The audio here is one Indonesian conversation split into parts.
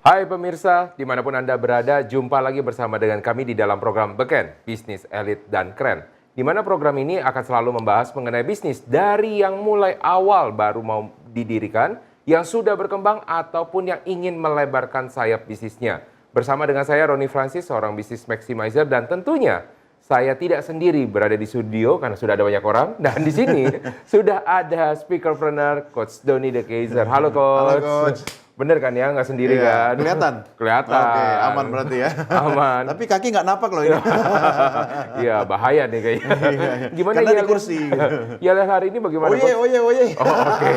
Hai pemirsa, dimanapun Anda berada, jumpa lagi bersama dengan kami di dalam program Beken, Bisnis Elit dan Keren. Di mana program ini akan selalu membahas mengenai bisnis dari yang mulai awal baru mau didirikan, yang sudah berkembang ataupun yang ingin melebarkan sayap bisnisnya. Bersama dengan saya Roni Francis, seorang bisnis maximizer, dan tentunya saya tidak sendiri berada di studio karena sudah ada banyak orang. Dan di sini sudah ada speakerpreneur Coach Doni De Keizer. Halo Coach. Halo Coach. Bener kan ya, nggak sendiri kan? Kelihatan? Kelihatan. Oke, aman berarti ya? Aman. Tapi kaki nggak napak loh ini. Iya, bahaya nih kayaknya. Gimana Karena ya? di kursi. Ya hari ini bagaimana? Oye. Oh, oke.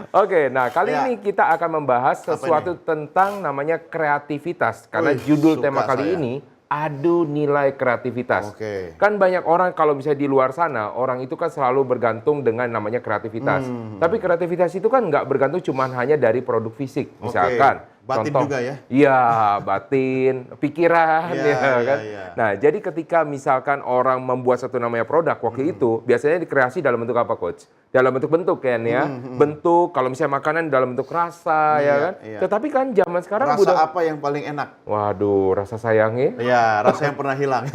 Oke, nah kali Ya. ini kita akan membahas sesuatu tentang namanya kreativitas. Karena judul suka tema kali saya. ini, adu nilai kreativitas. Oke. Kan banyak orang kalau misalnya di luar sana, orang itu kan selalu bergantung dengan namanya kreativitas. Tapi kreativitas itu kan nggak bergantung cuma hanya dari produk fisik. Misalkan, Batin contoh, juga ya? Iya, batin, pikiran, Iya, ya kan. iya. Nah, jadi ketika misalkan orang membuat satu namanya produk, waktu itu biasanya dikreasi dalam bentuk apa, Coach? Dalam bentuk-bentuk kan ya. Bentuk, kalau misalnya makanan dalam bentuk rasa, ya kan. iya. Tetapi kan zaman sekarang Rasa apa yang paling enak? Waduh, rasa sayangnya. Ya, rasa yang pernah hilang.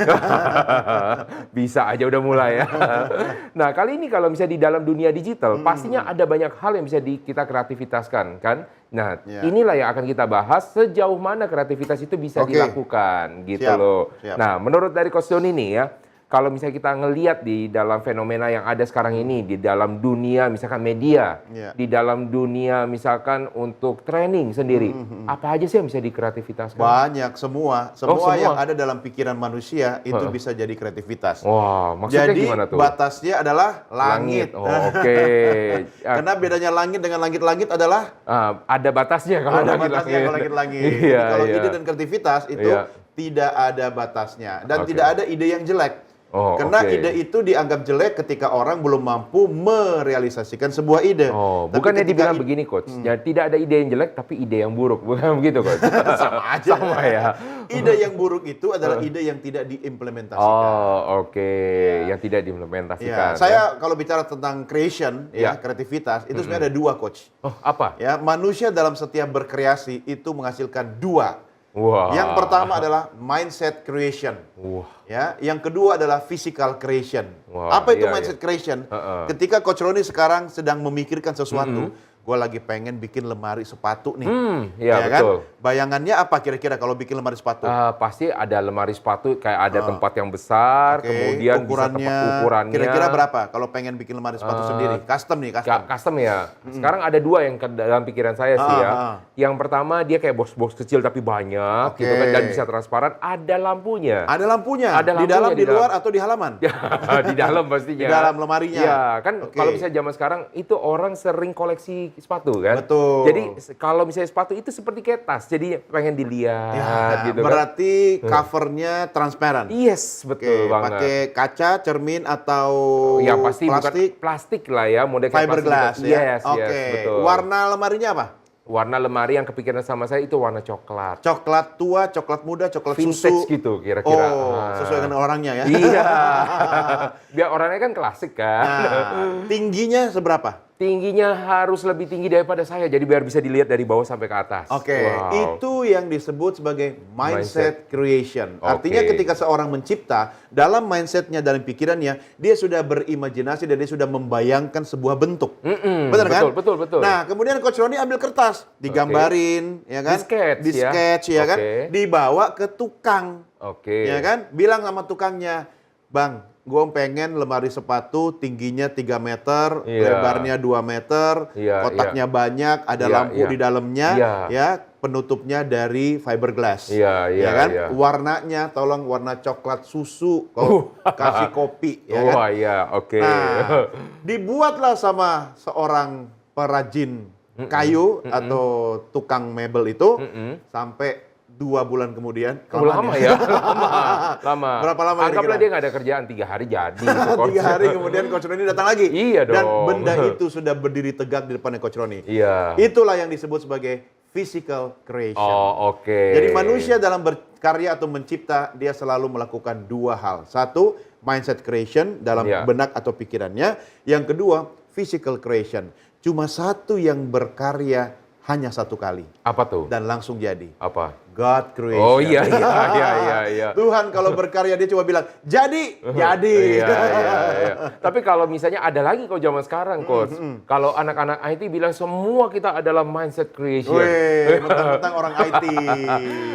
Bisa aja udah mulai ya. Nah, kali ini kalau misalnya di dalam dunia digital, pastinya ada banyak hal yang bisa kita kreativitaskan, kan? Nah, Ya. inilah yang akan kita bahas sejauh mana kreativitas itu bisa Oke. dilakukan, gitu Siap, loh. siap. Nah, menurut dari Coach Doni nih ya, kalau misalnya kita ngelihat di dalam fenomena yang ada sekarang ini, di dalam dunia misalkan media, Ya. di dalam dunia misalkan untuk training sendiri, apa aja sih yang bisa dikreativitaskan? Banyak, semua. semua. Yang ada dalam pikiran manusia itu bisa jadi kreativitas. Wah, maksudnya Jadi gimana tuh? batasnya adalah langit. Oh, oke. Ya, Karena bedanya langit dengan langit-langit adalah ada batasnya kalau ada langit-langit. batasnya kalau langit-langit. Iya, Jadi kalau iya. ide dan kreativitas itu Iya. tidak ada batasnya dan Oke. tidak ada ide yang jelek. Oh, Karena oke. ide itu dianggap jelek ketika orang belum mampu merealisasikan sebuah ide. Oh, Tapi bukannya ketika dibilang begini, Coach. Ya, tidak ada ide yang jelek, tapi ide yang buruk. Bukan begitu, Coach? sama aja. Sama ya. Ide yang buruk itu adalah ide yang tidak diimplementasikan. Oh, oke. Yang tidak diimplementasikan. Ya, saya kalau bicara tentang creation, Ya. kreativitas, itu sebenarnya ada dua, Coach. Oh, apa? Ya, manusia dalam setiap berkreasi itu menghasilkan dua. Wah. Yang pertama adalah mindset creation. Wah. Ya, yang kedua adalah physical creation. Wah, Apa itu iya, mindset creation? Heeh. Ketika Coach Roni sekarang sedang memikirkan sesuatu, gue lagi pengen bikin lemari sepatu nih. Iya, kan? betul. Bayangannya apa kira-kira kalau bikin lemari sepatu? Pasti ada lemari sepatu, kayak ada tempat yang besar, Oke, kemudian bisa tepat ukurannya. Kira-kira berapa kalau pengen bikin lemari sepatu sendiri? Custom nih, custom. Custom ya. Sekarang ada dua yang dalam pikiran saya sih ya. Yang pertama dia kayak box-box kecil tapi banyak Oke. gitu kan, dan bisa transparan, ada lampunya. Ada lampunya. Ada Di lampunya dalam, di di luar dalam. atau di halaman? Di dalam pastinya. Di dalam lemarinya. Iya, kan Oke. kalau misalnya zaman sekarang itu orang sering koleksi sepatu kan. Betul. Jadi kalau misalnya sepatu itu seperti kayak tas, jadi pengen dilihat Ya, gitu kan. berarti covernya transparan. Yes, Oke, betul banget. pakai kaca, cermin atau Ya pasti plastik, bukan plastik lah ya, model kayak fiberglass plastik. ya. Yes, yes, Oke. betul. Warna lemarinya apa? Warna lemari yang kepikiran sama saya itu warna coklat. Coklat tua, coklat muda, coklat Vintage susu. gitu kira-kira. Oh, sesuai dengan orangnya ya. Iya. Biar orangnya kan klasik kan. Nah, tingginya seberapa? Tingginya harus lebih tinggi daripada saya, jadi biar bisa dilihat dari bawah sampai ke atas. Oke, Wow. itu yang disebut sebagai mindset creation. Artinya Oke. ketika seorang mencipta, dalam mindsetnya, dalam pikirannya, dia sudah berimajinasi dan dia sudah membayangkan sebuah bentuk. Benar kan? Betul, betul. Nah, kemudian Coach Roni ambil kertas, digambarin, ya kan? Di-sketch ya kan? Oke. Dibawa ke tukang, Oke. ya kan? Bilang sama tukangnya, Bang, gue pengen lemari sepatu tingginya 3 meter, Iya. lebarnya 2 meter, Iya, kotaknya banyak, ada Iya, lampu iya. di dalamnya, Iya. ya, penutupnya dari fiberglass. Iya, iya, ya kan? iya. Warnanya tolong warna coklat susu, kalau kasih kopi, ya kan? Wah, iya, oke. Nah, dibuatlah sama seorang perajin kayu atau tukang mebel itu sampai 2 bulan kemudian. Lama ya, lama. Berapa lama Anggaplah kira-kira? dia nggak ada kerjaan 3 hari jadi. 3 hari kemudian Coach Roni datang lagi. Iya Dan dong. benda itu sudah berdiri tegak di depannya Coach Roni. Iya. Itulah yang disebut sebagai physical creation. Oh, oke. Jadi manusia dalam berkarya atau mencipta, dia selalu melakukan 2 hal. Satu, mindset creation dalam Iya. benak atau pikirannya. Yang kedua, physical creation. Cuma satu yang berkarya hanya satu kali Apa tuh? dan langsung jadi. Apa? God creation. Oh iya, iya. Tuhan kalau berkarya dia cuma bilang, jadi. Iya. Tapi kalau misalnya ada lagi kok zaman sekarang, Coach. Kalau anak-anak IT bilang semua kita adalah mindset creation. Weh, mentang-mentang orang IT.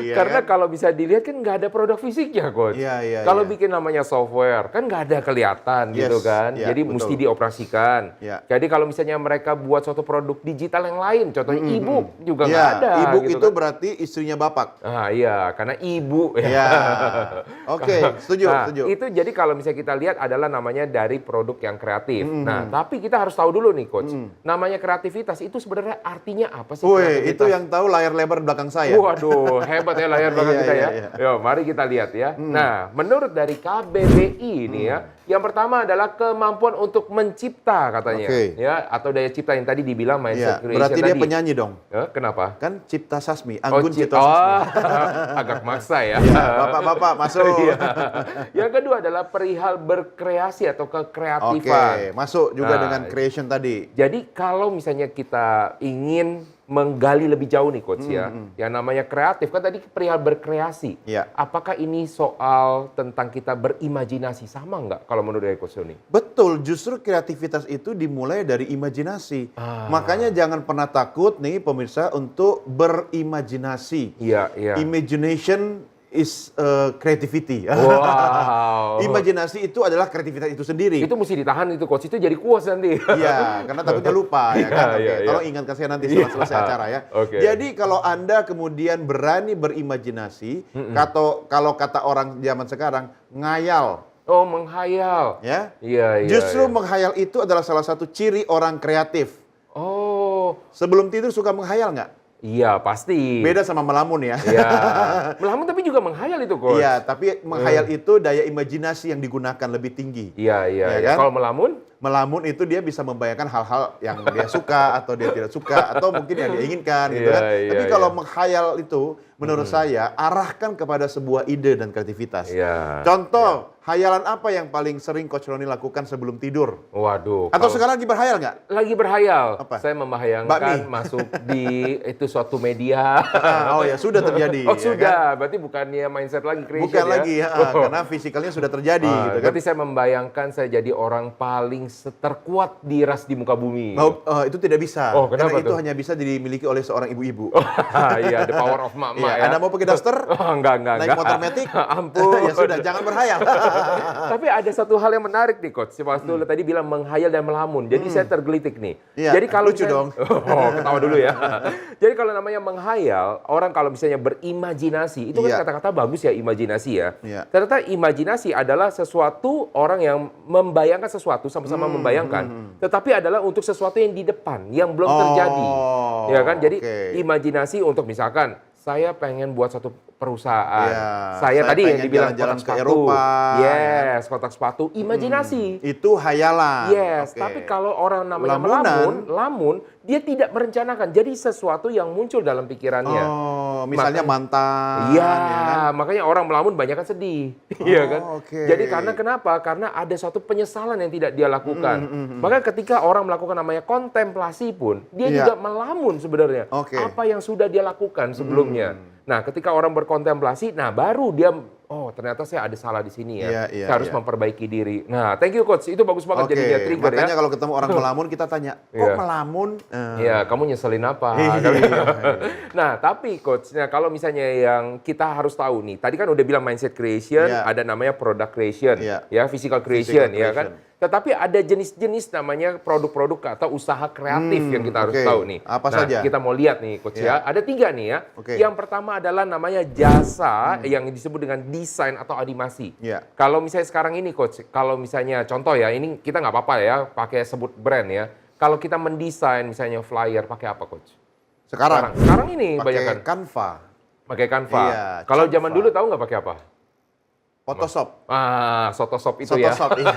ya Karena kan? kalau bisa dilihat kan nggak ada produk fisiknya, Coach. Iya. Kalau bikin namanya software, kan nggak ada kelihatan Yes, gitu kan. ya, Jadi betul. mesti dioperasikan. Ya. Jadi kalau misalnya mereka buat suatu produk digital yang lain, contohnya e-book juga nggak Ya, ada. ibu gitu itu kan. berarti istrinya bapak. Ah iya, karena ibu. Ya. Oke, setuju, Nah, setuju. itu jadi kalau misalnya kita lihat adalah namanya dari produk yang kreatif. Nah, tapi kita harus tahu dulu nih, Coach. Namanya kreativitas itu sebenarnya artinya apa sih? Wih, kreativitas? itu yang tahu layar lebar belakang saya. Waduh, hebat ya layar belakang Iya, kita ya. iya. Yo, mari kita lihat ya. Nah, menurut dari KBBI ini ya, yang pertama adalah kemampuan untuk mencipta katanya. Oke. Ya, atau daya cipta yang tadi dibilang Iya, mindset creation berarti dia tadi. penyanyi dong. Kenapa? Kan Cipta Sasmi, Oh, Anggun Cipta Sasmi. agak maksa ya. Ya, bapak-bapak masuk. Iya. Yang kedua adalah perihal berkreasi atau Oke, kekreatifan. masuk juga Nah, dengan creation tadi. Jadi kalau misalnya kita ingin menggali lebih jauh nih Coach ya, yang namanya kreatif kan tadi perihal berkreasi. Iya. Apakah ini soal tentang kita berimajinasi sama nggak kalau menurut dari Coach Doni? Betul, justru kreativitas itu dimulai dari imajinasi. Makanya jangan pernah takut nih pemirsa untuk berimajinasi. Iya. Imagination is creativity. Wow. Imajinasi itu adalah kreativitas itu sendiri. Itu mesti ditahan itu Coach, itu jadi kuas nanti. Iya, karena takutnya lupa ya kan. Oke, Iya. tolong ingatkan saya nanti setelah Iya. selesai acara ya. Oke. Jadi kalau Anda kemudian berani berimajinasi, atau kalau kata orang zaman sekarang, ngayal. Oh, menghayal. Ya. Iya. Justru iya. menghayal itu adalah salah satu ciri orang kreatif. Oh, Sebelum tidur suka menghayal nggak? iya pasti. Beda sama melamun ya. Iya. Melamun tapi juga menghayal itu, Coach. Iya, tapi menghayal itu daya imajinasi yang digunakan lebih tinggi. Iya. Ya kan? Kalau melamun? Melamun itu dia bisa membayangkan hal-hal yang dia suka atau dia tidak suka atau mungkin yang dia inginkan gitu kan. Iya, Tapi iya, kalau iya. menghayal itu menurut saya arahkan kepada sebuah ide dan kreativitas. Iya. Contoh, hayalan apa yang paling sering Coach Roni lakukan sebelum tidur? Waduh. Atau kalau sekarang lagi berhayal nggak? lagi berhayal. Apa? Saya Bakmi. membayangkan masuk di itu suatu media. Oh ya, sudah terjadi. Oh ya sudah, kan? berarti bukannya mindset lagi creation Bukan ya? lagi ya, karena fisikalnya sudah terjadi gitu kan. Berarti saya membayangkan saya jadi orang paling terkuat di ras di muka bumi. Itu tidak bisa. Oh, kenapa karena itu tuh? hanya bisa dimiliki oleh seorang ibu-ibu. Iya, the power of mak-mak Iya, ya. Anda mau pakai daster? Oh, enggak. Naik motor metik? Ampun. Ya sudah, jangan berhayal. Tapi ada satu hal yang menarik nih Coach. Si Mas Dulu tadi bilang menghayal dan melamun. Jadi saya tergelitik nih. Iya, Jadi kalau lucu dong. Oh, ketawa dulu ya. Jadi kalau namanya menghayal, orang kalau misalnya berimajinasi, itu kan Iya. kata-kata bagus ya imajinasi ya. Iya. Ternyata imajinasi adalah sesuatu orang yang membayangkan sesuatu sama-sama membayangkan, tetapi adalah untuk sesuatu yang di depan, yang belum terjadi. Ya kan? Jadi oke. imajinasi untuk misalkan saya pengen buat satu perusahaan. Iya, saya tadi yang pengen dibilang jalan-jalan kotak ke sepatu. Eropa. Yes, kotak sepatu, imajinasi. Itu hayalan. Yes, Oke. tapi kalau orang namanya Lamunan. lamun, dia tidak merencanakan. Jadi sesuatu yang muncul dalam pikirannya. Oh, misalnya mantan. Iya, ya kan? makanya orang melamun banyak kan sedih. Iya kan? oke. Jadi karena kenapa? Karena ada suatu penyesalan yang tidak dia lakukan. Maka ketika orang melakukan namanya kontemplasi pun, dia Iya. juga melamun sebenarnya. Oke. Apa yang sudah dia lakukan sebelumnya. Nah, ketika orang berkontemplasi, nah baru dia, oh ternyata saya ada salah di sini ya. Iya, iya, saya harus iya. memperbaiki diri. Nah, thank you Coach. Itu bagus banget Oke, jadinya trigger makanya ya. kalau ketemu orang melamun kita tanya, kok Iya. melamun? Iya, kamu nyeselin apa? Iya. Nah, tapi coach, nah kalau misalnya yang kita harus tahu nih, tadi kan udah bilang mindset creation, Iya. ada namanya product creation, Iya. ya physical creation, Physical ya kan. creation. Tetapi ada jenis-jenis namanya produk-produk atau usaha kreatif yang kita harus oke. tahu nih. Apa Nah, saja? kita mau lihat nih coach Iya. ya. Ada 3 nih ya. Oke. Yang pertama adalah namanya jasa yang disebut dengan desain atau animasi. Iya. Kalau misalnya sekarang ini coach, kalau misalnya contoh ya, ini kita nggak apa-apa ya pakai sebut brand ya. Kalau kita mendesain misalnya flyer pakai apa coach? Sekarang ini pakai banyak kan Canva, pakai Canva. Iya, Kalau Canva. zaman dulu tahu nggak pakai apa? Photoshop. Photoshop itu ya. Photoshop, iya.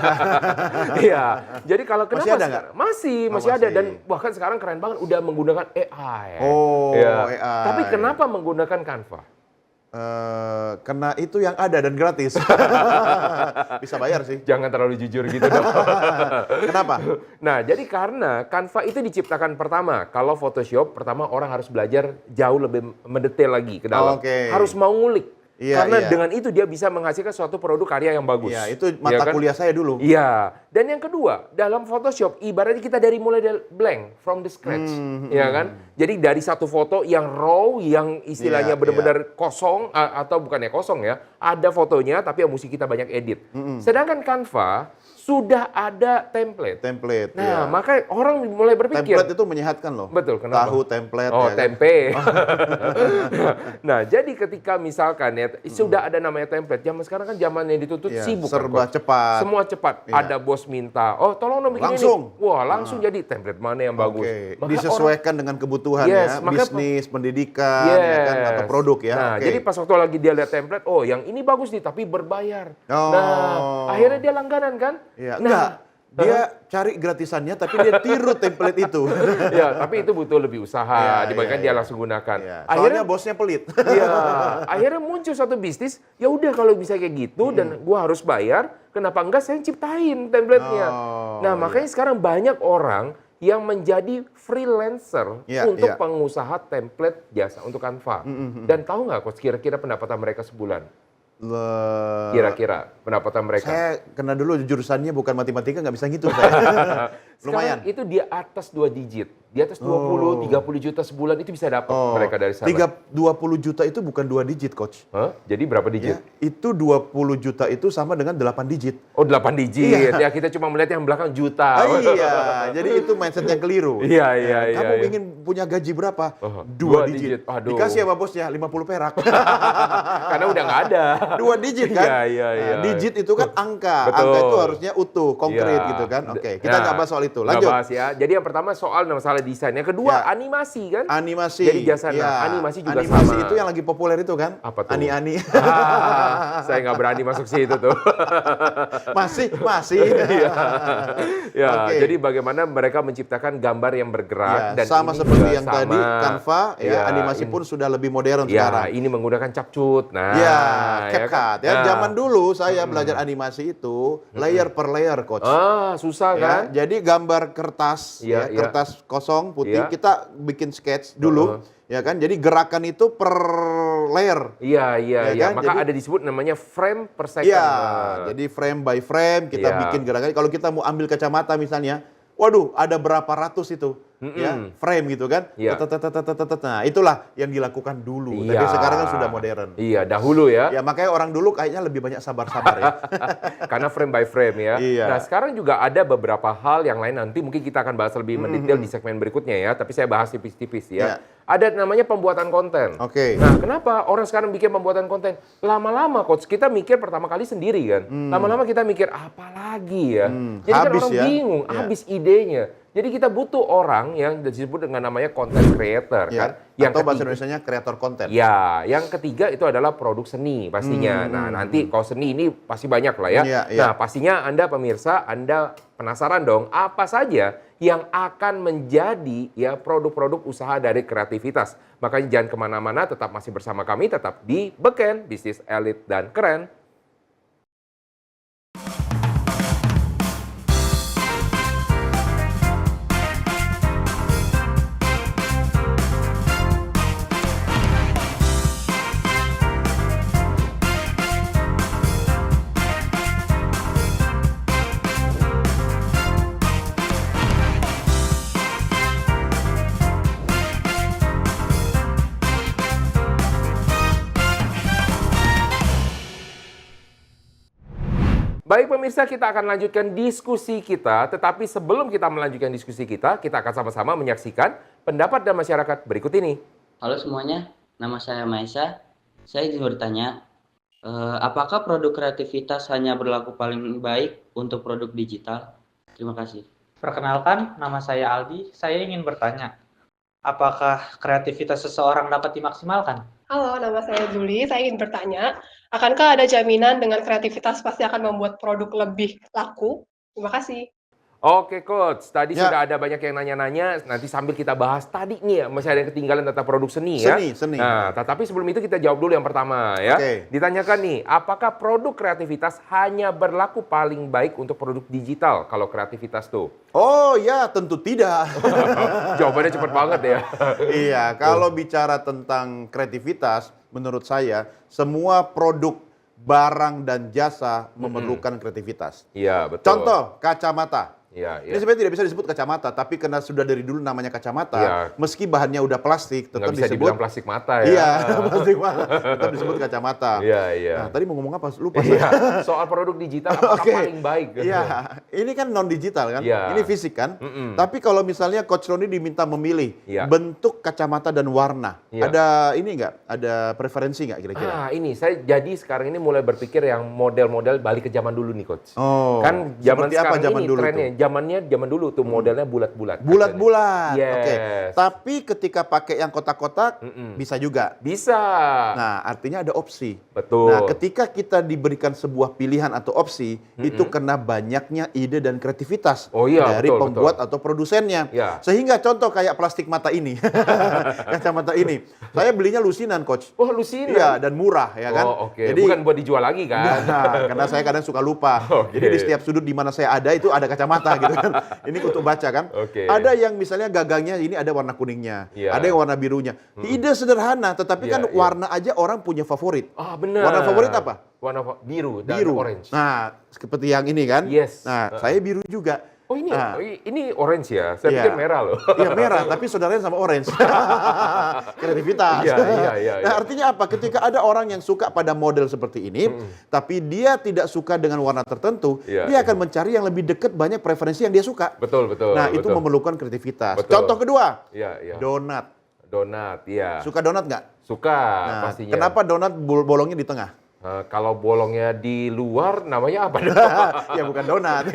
Iya. Jadi kalau kenapa Masih ada nggak? Masih Oh, ada masih. dan bahkan sekarang keren banget udah menggunakan AI. Oh, Ya. AI. Tapi kenapa menggunakan Canva? Karena itu yang ada dan gratis. Bisa bayar sih. Jangan terlalu jujur gitu dong. Kenapa? Nah, jadi karena Canva itu diciptakan pertama, kalau Photoshop pertama orang harus belajar jauh lebih mendetail lagi ke dalam. Oke. Harus mau ngulik. Iya, Karena iya. dengan itu dia bisa menghasilkan suatu produk karya yang bagus. Iya, itu Iya mata kan? kuliah saya dulu. Iya. Dan yang kedua, dalam Photoshop ibaratnya kita mulai dari blank, from the scratch. Iya kan? Jadi dari satu foto yang raw, yang istilahnya Iya, benar-benar kosong, atau bukannya kosong ya, ada fotonya tapi yang mesti kita banyak edit. Sedangkan Canva sudah ada template. Template. Nah, ya. makanya orang mulai berpikir. Template itu menyehatkan loh. Betul, kenapa? Tahu template. Oh, ya kan? tempe. Nah, jadi ketika misalkan ya, sudah ada namanya template. Zaman sekarang kan zaman yang dituntut Iya, sibuk. kan, serba Coach. cepat. Semua cepat. Iya. Ada bos minta, oh tolong dong bikin Langsung. ini. Wah, langsung jadi template mana yang bagus. Oke, Maka disesuaikan dengan kebutuhan Yes, ya, maka- bisnis, pendidikan, ya kan, atau produk ya. Nah, Oke. jadi pas waktu lagi dia lihat template, oh yang ini bagus nih, tapi berbayar. Oh. Nah, akhirnya dia langganan kan? Iya, Nah, enggak. Dia cari gratisannya, tapi dia tiru template itu. ya, tapi itu butuh lebih usaha Iya, dibandingkan iya, dia iya. langsung gunakan. Iya, Akhirnya soalnya bosnya pelit. Iya, akhirnya muncul satu bisnis, ya udah kalau bisa kayak gitu dan gua harus bayar, kenapa enggak saya ciptain template-nya. Oh, Nah, makanya sekarang banyak orang yang menjadi freelancer Iya, untuk iya. pengusaha template jasa untuk Canva. Dan tahu nggak, Coach, kira-kira pendapatan mereka sebulan? Kira-kira pendapatan mereka? Saya kena dulu jurusannya bukan matematika, nggak bisa ngitung saya. Lumayan. Sekarang itu di atas 2 digit. Di atas 20, 30 juta sebulan itu bisa dapat mereka dari sana. 20 juta itu bukan 2 digit, Coach. Hah? Jadi berapa digit? Ya, itu 20 juta itu sama dengan 8 digit. Oh, 8 digit. Iya. Ya, kita cuma melihat yang belakang juta. Iya, jadi itu mindset yang keliru. Iya, iya, iya, Kamu iya. ingin punya gaji berapa? Oh, 2 digit. digit. Aduh. Dikasih sama bosnya 50 perak. Karena udah nggak ada. 2 digit kan? Iya, iya, iya. Nah, digit itu kan angka. Betul. Angka itu harusnya utuh, konkret Iya. gitu kan. Oke, kita Nah, nggak bahas soal itu. nggak Lanjut. bahas ya. Jadi yang pertama soal masalah desain. Yang kedua Ya. animasi kan? Animasi. Jadi jasa Ya, animasi juga animasi sama. itu yang lagi populer itu kan? Apa tuh? Ani-ani. Saya nggak berani masuk situ tuh. masih. Ya, Oke. jadi bagaimana mereka menciptakan gambar yang bergerak Ya, dan sama ini seperti juga yang tadi sama. Canva ya, Ya, animasi ini- pun sudah lebih modern Ya, sekarang. ini menggunakan capcut. Nah, Ya, ya kan? CapCut ya. Nah. Zaman dulu saya belajar animasi itu layer per layer, coach. Ah, susah Ya, kan? jadi gambar kertas, Iya, iya. kertas kosong putih, Iya. kita bikin sketch dulu, ya kan. Jadi gerakan itu per layer. Iya, iya, Ya iya. kan? Maka Jadi- ada disebut namanya frame per second. Iya, Nah. jadi frame by frame kita Iya. bikin gerakan. Kalau kita mau ambil kacamata misalnya, waduh, ada berapa ratus itu, ya, frame gitu kan. Iya. Tetetetetetetet. Nah, itulah yang dilakukan dulu. Tapi Iya. sekarang kan sudah modern. Iya, dahulu ya. Ya, makanya orang dulu kayaknya lebih banyak sabar-sabar ya. Karena frame by frame ya. Iya. Nah, sekarang juga ada beberapa hal yang lain nanti mungkin kita akan bahas lebih mendetail di segmen berikutnya ya, tapi saya bahas tipis-tipis ya. Iya. Ada namanya pembuatan konten. Oke. Nah, kenapa orang sekarang bikin pembuatan konten? Lama-lama coach kita mikir pertama kali sendiri kan. Lama-lama kita mikir apa lagi ya. Jadi kan Habis orang ya. bingung, Iya. habis idenya. Jadi kita butuh orang yang disebut dengan namanya content creator kan. Ya. Atau bahasa Indonesianya kreator konten. Ya, yang ketiga itu adalah produk seni pastinya. Nah, nanti kalau seni ini pasti banyak lah ya. Iya, iya. Nah, pastinya Anda pemirsa, Anda penasaran dong apa saja yang akan menjadi ya produk-produk usaha dari kreativitas. Makanya jangan kemana-mana, tetap masih bersama kami, tetap di Beken, Bisnis Elit dan Keren. Baik pemirsa, kita akan lanjutkan diskusi kita. Tetapi sebelum kita melanjutkan diskusi kita akan sama-sama menyaksikan pendapat dan masyarakat berikut ini. Halo semuanya, nama saya Maisa. Saya ingin bertanya, apakah produk kreativitas hanya berlaku paling baik untuk produk digital? Terima kasih. Perkenalkan, nama saya Aldi. Saya ingin bertanya, apakah kreativitas seseorang dapat dimaksimalkan? Halo, nama saya Juli. Saya ingin bertanya, akankah ada jaminan dengan kreativitas pasti akan membuat produk lebih laku? Terima kasih. Oke Coach, tadi Ya. sudah ada banyak yang nanya-nanya, nanti sambil kita bahas tadi nih ya, masih ada yang ketinggalan tentang produk seni ya. Seni. Nah, tapi sebelum itu kita jawab dulu yang pertama ya. Oke. Ditanyakan nih, apakah produk kreativitas hanya berlaku paling baik untuk produk digital kalau kreativitas tuh? Oh ya, tentu tidak. Jawabannya cepat banget ya. Iya, kalau bicara tentang kreativitas, menurut saya semua produk, barang dan jasa memerlukan kreativitas. Iya, betul. Contoh, kacamata. Iya, Ini iya. sebenarnya tidak bisa disebut kacamata, tapi karena sudah dari dulu namanya kacamata, Iya. meski bahannya udah plastik, tetap Nggak bisa disebut. dibilang plastik mata ya. Iya, plastik mata, tetap disebut kacamata. Iya, iya. Nah, tadi mau ngomong apa? Lupa. Iya, soal produk digital apakah Oke. paling baik? Iya, ini kan non digital kan, Iya. ini fisik kan. Mm-mm. Tapi kalau misalnya Coach Roni diminta memilih Iya. bentuk kacamata dan warna, Iya. ada ini nggak? Ada preferensi nggak kira-kira? Ini saya jadi sekarang ini mulai berpikir yang model-model balik ke zaman dulu nih Coach. Oh, Kan zaman seperti apa sekarang zaman ini dulu trennya, tuh? zaman dulu tuh modelnya bulat-bulat. Bulat-bulat. Yes. Oke. Tapi ketika pakai yang kotak-kotak bisa juga. Bisa. Nah, artinya ada opsi. Betul. Nah, ketika kita diberikan sebuah pilihan atau opsi, itu karena banyaknya ide dan kreativitas Oh iya, dari betul, pembuat atau produsennya. Ya. Sehingga contoh kayak plastik mata ini, kacamata ini, saya belinya lusinan, Coach. Oh, Lucina. Iya, dan murah ya kan. Oh, oke. Jadi Bukan buat dijual lagi kan? nah, karena saya kadang suka lupa. Oke. Jadi di setiap sudut di mana saya ada itu ada kacamata gitu kan. Ini untuk baca kan. Oke. Ada yang misalnya gagangnya ini ada warna kuningnya, Iya. ada yang warna birunya. Ide sederhana, tetapi Iya, kan iya. warna aja orang punya favorit. Ah, benar. Warna favorit apa? Biru dan Biru. orange. Nah, seperti yang ini kan. Yes. Nah, saya biru juga. Oh, ini Nah, ini orange ya? Saya Iya. pikir merah loh. Iya merah, tapi saudaranya sama orange. Kreativitas. Iya. Nah, artinya apa? Ketika ada orang yang suka pada model seperti ini, tapi dia tidak suka dengan warna tertentu, Iya, dia akan mencari yang lebih dekat banyak preferensi yang dia suka. Betul. Nah, itu betul. memerlukan kreativitas. Betul. Contoh kedua, Iya. donat. Donat, iya. Suka donat nggak? Suka Nah, pastinya. kenapa donat bolongnya di tengah? Kalau bolongnya di luar namanya apa dong? Ya bukan donat.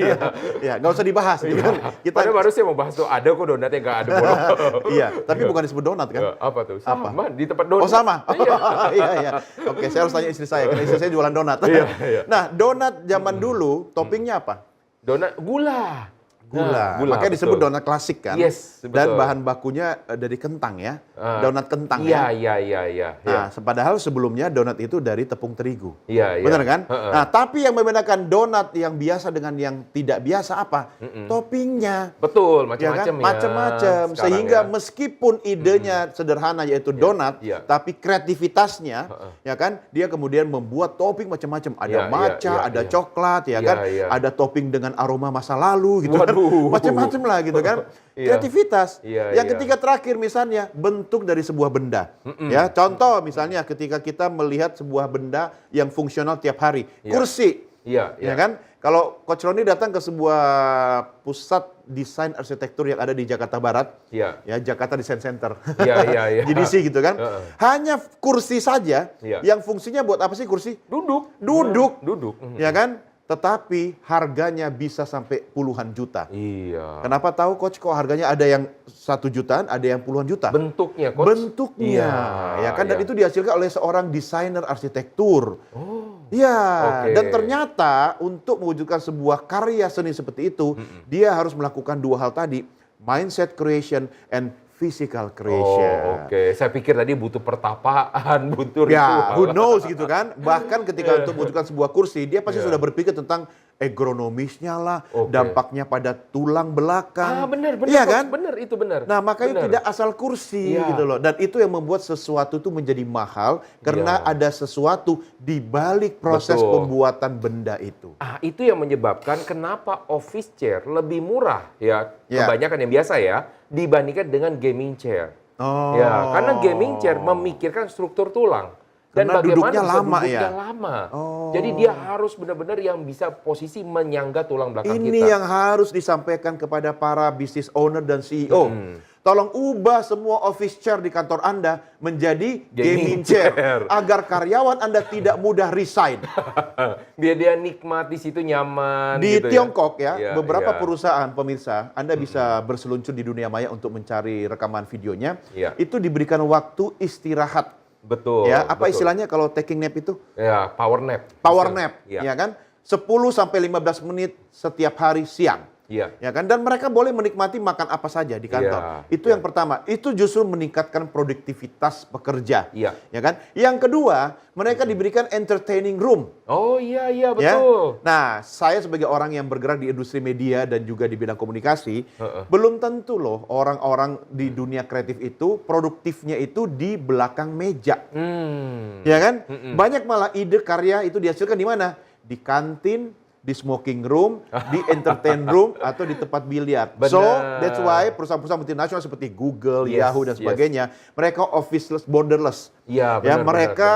Ya, nggak usah dibahas. Itu kan. Kita Padahal baru saya mau bahas tuh, ada kok donat yang nggak ada bolong. iya, tapi bukan disebut donat kan? Apa tuh? Apa? Sama, di tempat donat. Oh sama? Iya. Iya. Oke, saya harus tanya istri saya, karena istri saya jualan donat. Iya. Nah, donat zaman dulu, toppingnya apa? Donat gula. Gula. Nah, Makanya disebut betul. donat klasik kan? Yes, Dan betul. bahan bakunya dari kentang ya? Donat kentang Iya. ya? Nah, padahal sebelumnya donat itu dari tepung terigu. Iya. Benar kan? Heeh. Nah, tapi yang membedakan donat yang biasa dengan yang tidak biasa apa? Toppingnya. Betul, Ya kan? macam-macam ya. Macam-macam. sekarang Sehingga ya. meskipun idenya sederhana yaitu donat, iya. tapi kreativitasnya ya kan dia kemudian membuat topping macam-macam. Ada Iya, matcha, iya, ada iya. coklat ya Iya, kan. iya. Ada topping dengan aroma masa lalu gitu Waduh. kan. Macam-macam lah gitu kan. Iya. Kreativitas. Iya, Yang iya. ketiga terakhir misalnya bentuk dari sebuah benda. Ya, contoh misalnya ketika kita melihat sebuah benda yang fungsional tiap hari. Iya. Kursi. Iya. Ya kan? Kalau Coach Roni datang ke sebuah pusat desain arsitektur yang ada di Jakarta Barat, Iya. ya Jakarta Design Center, Iya. JDC gitu kan, Heeh. hanya kursi saja Iya. yang fungsinya buat apa sih kursi? Duduk. Duduk, ya kan? Tetapi harganya bisa sampai puluhan juta. Iya. Kenapa tahu Coach kok harganya ada yang 1 jutaan, ada yang puluhan juta? Bentuknya, Coach. Bentuknya, Iya, ya kan? Dan iya. itu dihasilkan oleh seorang desainer arsitektur. Iya, Oke. dan ternyata untuk mewujudkan sebuah karya seni seperti itu, dia harus melakukan 2 hal tadi, mindset creation and physical creation. Oh, oke. Saya pikir tadi butuh pertapaan, butuh Ya, ritual. who knows gitu kan. Bahkan ketika untuk mewujudkan sebuah kursi, dia pasti Iya. sudah berpikir tentang ergonomisnya lah, Oke. dampaknya pada tulang belakang. Benar, Iya Coach. kan? Benar, itu benar. Nah, makanya Benar. tidak asal kursi Iya. gitu loh. Dan itu yang membuat sesuatu itu menjadi mahal karena Iya. ada sesuatu di balik proses Betul. pembuatan benda itu. Itu yang menyebabkan kenapa office chair lebih murah ya, Ya. kebanyakan yang biasa ya, dibandingkan dengan gaming chair. Oh. Ya, karena gaming chair memikirkan struktur tulang. Dan Karena bagaimana duduknya bisa lama duduknya ya? lama. Oh. Jadi dia harus benar-benar yang bisa posisi menyangga tulang belakang Ini kita. yang harus disampaikan kepada para business owner dan CEO. Tolong ubah semua office chair di kantor Anda menjadi gaming Gaming chair. chair. Agar karyawan Anda tidak mudah resign. Biar dia nikmat di situ nyaman Di gitu Tiongkok ya, Iya, beberapa iya. perusahaan pemirsa, Anda bisa berseluncur di dunia maya untuk mencari rekaman videonya. Iya. Itu diberikan waktu istirahat. Betul. Ya, apa betul. istilahnya kalau taking nap itu? Ya, power nap. Power Bisa. nap, Iya. ya kan? 10 sampai 15 menit setiap hari siang. Iya. Ya kan? Dan mereka boleh menikmati makan apa saja di kantor. Iya, Itu iya. yang pertama. Itu justru meningkatkan produktivitas pekerja. Iya. Ya kan? Yang kedua, mereka diberikan entertaining room. Oh iya iya Ya. betul. Nah, saya sebagai orang yang bergerak di industri media dan juga di bidang komunikasi, Heeh. belum tentu loh orang-orang di dunia kreatif itu produktifnya itu di belakang meja. Ya kan? Banyak malah ide karya itu dihasilkan di mana? Di kantin, di smoking room, di entertain room, atau di tempat biliar. Benar. So, that's why perusahaan-perusahaan multinasional seperti Google, Yes, Yahoo, dan yes. sebagainya, mereka officeless, borderless. Iya Ya, benar. mereka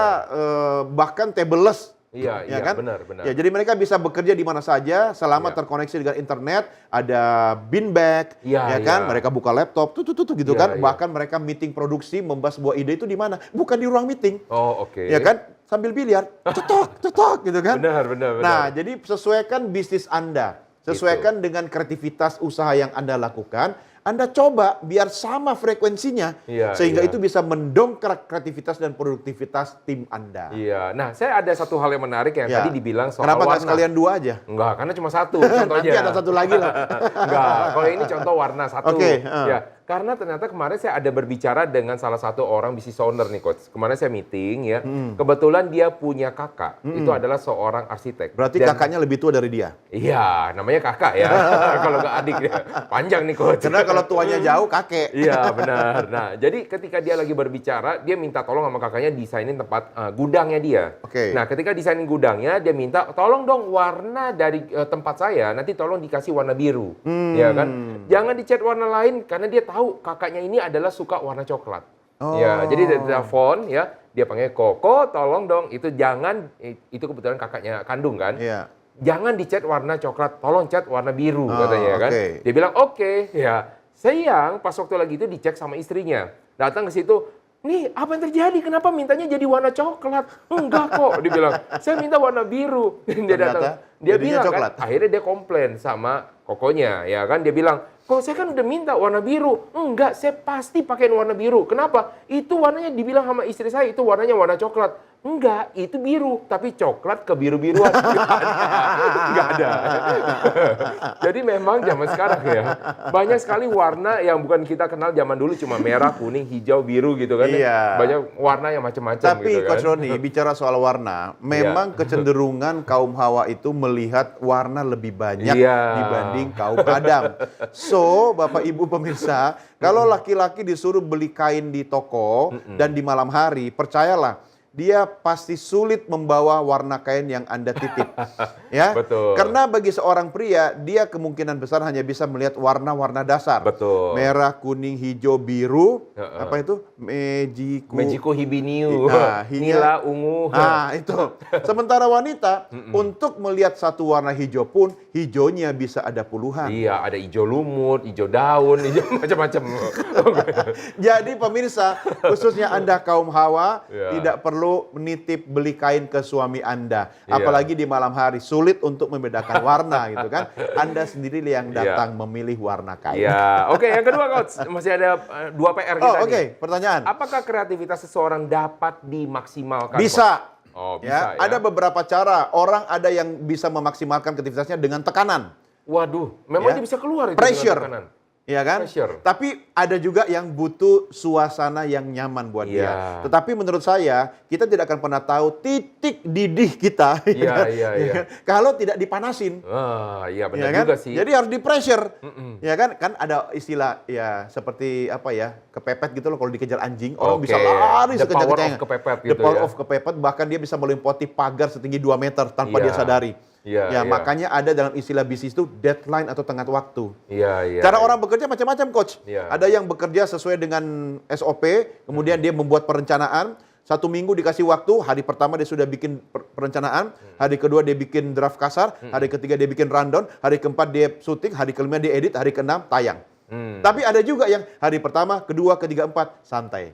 bahkan tableless. Iya Ya iya kan? benar benar. Ya, jadi mereka bisa bekerja di mana saja selama Iya. terkoneksi dengan internet, ada beanbag, Iya, ya kan? iya. Mereka buka laptop, gitu Iya, kan? iya. Bahkan mereka meeting produksi, membahas sebuah ide itu di mana? Bukan di ruang meeting. Oh oke. Ya kan? Sambil biliar, cetok, gitu kan? Benar benar benar. Nah, jadi sesuaikan bisnis Anda. Sesuaikan dengan kreativitas usaha yang Anda lakukan. Anda coba biar sama frekuensinya. Iya, sehingga iya. itu bisa mendongkrak kreativitas dan produktivitas tim Anda. Iya. Nah, saya ada satu hal yang menarik yang Ya. tadi dibilang soal Kenapa nggak warna. sekalian dua aja? Enggak, karena cuma satu contohnya. Nanti ada satu lagi lah. Enggak, kalau ini contoh warna satu. Oke, Ya, karena ternyata kemarin saya ada berbicara dengan salah satu orang business owner nih coach. Kemarin saya meeting ya. Kebetulan dia punya kakak. Itu adalah seorang arsitek. Berarti Dan- kakaknya lebih tua dari dia. Iya, namanya kakak ya. Kalau nggak adik ya. Panjang nih coach. Karena kalau tuanya jauh kakek. Iya benar. Nah jadi ketika dia lagi berbicara, dia minta tolong sama kakaknya desainin tempat gudangnya dia. Oke. Nah ketika desainin gudangnya, dia minta tolong dong warna dari tempat saya nanti tolong dikasih warna biru, ya kan? Jangan dicat warna lain karena dia tahu kakaknya ini adalah suka warna coklat. Ya, jadi dia telepon ya, dia panggil Koko, tolong dong itu jangan itu kebetulan kakaknya kandung kan. Iya. Jangan dicat warna coklat, tolong cat warna biru katanya kan. oke. Dia bilang oke, ya. Sayang pas waktu lagi itu dicek sama istrinya. Datang ke situ, nih apa yang terjadi? Kenapa mintanya jadi warna coklat? Enggak kok, dia bilang. Saya minta warna biru. Dia Ternyata datang, dia jadinya bilang coklat. kan, akhirnya dia komplain sama kokonya, ya kan? Dia bilang, kok saya kan udah minta warna biru. Enggak, saya pasti pakai warna biru. Kenapa? Itu warnanya dibilang sama istri saya, itu warnanya warna coklat. Enggak, itu biru, tapi coklat ke biru-biruan. Enggak ada. Jadi memang zaman sekarang ya, banyak sekali warna yang bukan kita kenal zaman dulu cuma merah, kuning, hijau, biru gitu kan. Iya. Banyak warna yang macam-macam Tapi gitu kan. Coach Roni, bicara soal warna, memang kecenderungan kaum Hawa itu melihat warna lebih banyak Iya. dibanding kaum Adam. So, Bapak Ibu pemirsa, kalau laki-laki disuruh beli kain di toko dan di malam hari, percayalah, dia pasti sulit membawa warna kain yang Anda titip. Ya, Betul. Karena bagi seorang pria, dia kemungkinan besar hanya bisa melihat warna-warna dasar. Betul. Merah, kuning, hijau, biru. Heeh. Apa itu? Mejiku hibiniu, Nah, nila ungu. Nah, itu. Sementara wanita, untuk melihat satu warna hijau pun, hijaunya bisa ada puluhan. Iya, ada hijau lumut, hijau daun, hijau macam-macam. Jadi pemirsa, khususnya Anda kaum Hawa, Iya. tidak perlu menitip beli kain ke suami Anda. Iya. Apalagi di malam hari, sulit untuk membedakan warna gitu kan. Anda sendiri yang Iya. datang memilih warna kain. Iya, oke. Yang kedua coach, masih ada 2 PR kita Oh, nih. oke. Pertanyaan. Apakah kreativitas seseorang dapat dimaksimalkan? Bisa. Coach? Oh, bisa ya. Ada beberapa cara. Orang ada yang bisa memaksimalkan kreativitasnya dengan tekanan. Waduh, memang Ya. dia bisa keluar itu Pressure. dengan tekanan. Ya kan? Pressure. Tapi ada juga yang butuh suasana yang nyaman buat Iya. dia. Tetapi menurut saya, kita tidak akan pernah tahu titik didih kita. ya Iya, kan? iya, Ya iya. kan? Kalau tidak dipanasin. Ah, iya Ya benar kan? juga sih. Jadi harus di pressure. Ya kan? Kan ada istilah ya seperti apa ya? Kepepet gitu loh kalau dikejar anjing, orang Oke. bisa lari The power sekencang-kencangnya. of kepepet The gitu power ya. of kepepet, bahkan dia bisa melempati pagar setinggi 2 meter tanpa Iya. dia sadari. Iya, Ya, iya. makanya ada dalam istilah bisnis itu deadline atau tenggat waktu. Iya, iya. Cara orang bekerja macam-macam, Coach. Iya. Ada yang bekerja sesuai dengan SOP, kemudian dia membuat perencanaan. 1 minggu dikasih waktu, hari pertama dia sudah bikin perencanaan, hari kedua dia bikin draft kasar, hari ketiga dia bikin rundown, hari keempat dia syuting, hari kelima dia edit, hari keenam tayang. Tapi ada juga yang hari pertama, kedua, ketiga, empat santai.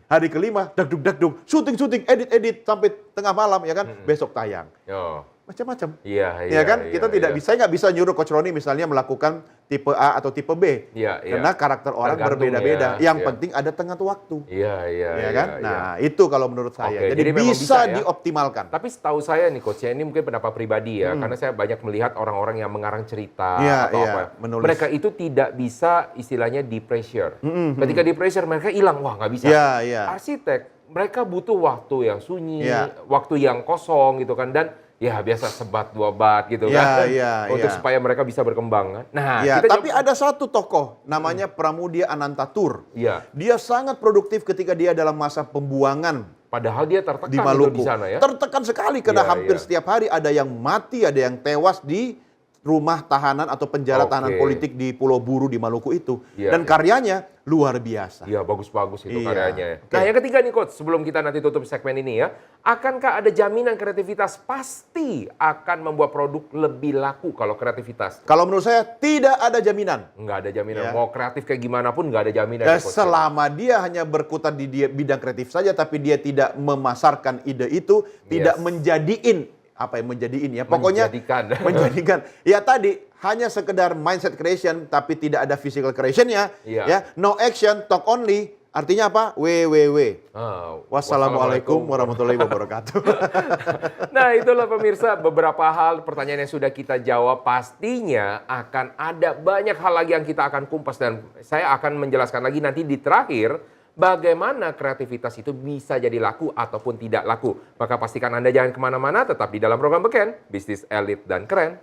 Hari kelima, dagdug, syuting, edit sampai tengah malam, ya kan? Besok tayang. Oh. macam-macam. Iya, Ya kan? iya, Kita tidak iya. bisa, saya nggak bisa nyuruh Coach Roni misalnya melakukan tipe A atau tipe B. Iya, iya. Karena karakter orang Tergantung berbeda-beda. ya, Yang iya. penting ada tengah waktu. Iya, iya, Ya kan? iya. Nah, itu kalau menurut saya. Oke, Jadi jadi memang bisa bisa ya. dioptimalkan. Tapi setahu saya nih Coach, ya ini mungkin pendapat pribadi ya, karena saya banyak melihat orang-orang yang mengarang cerita Iya, atau iya, apa. menulis. Mereka itu tidak bisa istilahnya di pressure. Ketika di pressure mereka hilang, wah nggak bisa. Iya, iya. Arsitek, mereka butuh waktu yang sunyi, Iya. waktu yang kosong gitu kan, dan ya biasa sebat dua bat gitu Iya, kan, iya, untuk iya. supaya mereka bisa berkembang kan. Nah, Ya, kita tapi ada satu tokoh namanya Pramudia Anantatur. Iya. Dia sangat produktif ketika dia dalam masa pembuangan Padahal dia tertekan di gitu Maluku. di sana ya. Tertekan sekali karena Iya, hampir iya. setiap hari ada yang mati, ada yang tewas di rumah tahanan atau penjara Oke. tahanan politik di Pulau Buru di Maluku itu. Iya, Dan iya. karyanya luar biasa. Iya, bagus-bagus itu Iya. karyanya ya. Oke. Nah, yang ketiga nih Coach, sebelum kita nanti tutup segmen ini ya, akankah ada jaminan kreativitas pasti akan membuat produk lebih laku kalau kreativitas? Kalau menurut saya tidak ada jaminan. Nggak ada jaminan. Iya. Mau kreatif kayak gimana pun nggak ada jaminan. Dan ya, Coach. selama dia hanya berkutat di bidang kreatif saja, tapi dia tidak memasarkan ide itu, tidak Yes. menjadiin, apa yang menjadiin ya, pokoknya Menjadikan. menjadikan. Ya tadi, hanya sekedar mindset creation, tapi tidak ada physical creation-nya, Iya. ya, no action, talk only, artinya apa? WWW. Ah, Wassalamualaikum warahmatullahi wabarakatuh. Nah, itulah pemirsa beberapa hal pertanyaan yang sudah kita jawab. Pastinya akan ada banyak hal lagi yang kita akan kumpas dan saya akan menjelaskan lagi nanti di terakhir bagaimana kreativitas itu bisa jadi laku ataupun tidak laku. Maka pastikan Anda jangan kemana-mana, tetap di dalam program Beken, Bisnis Elit dan Keren.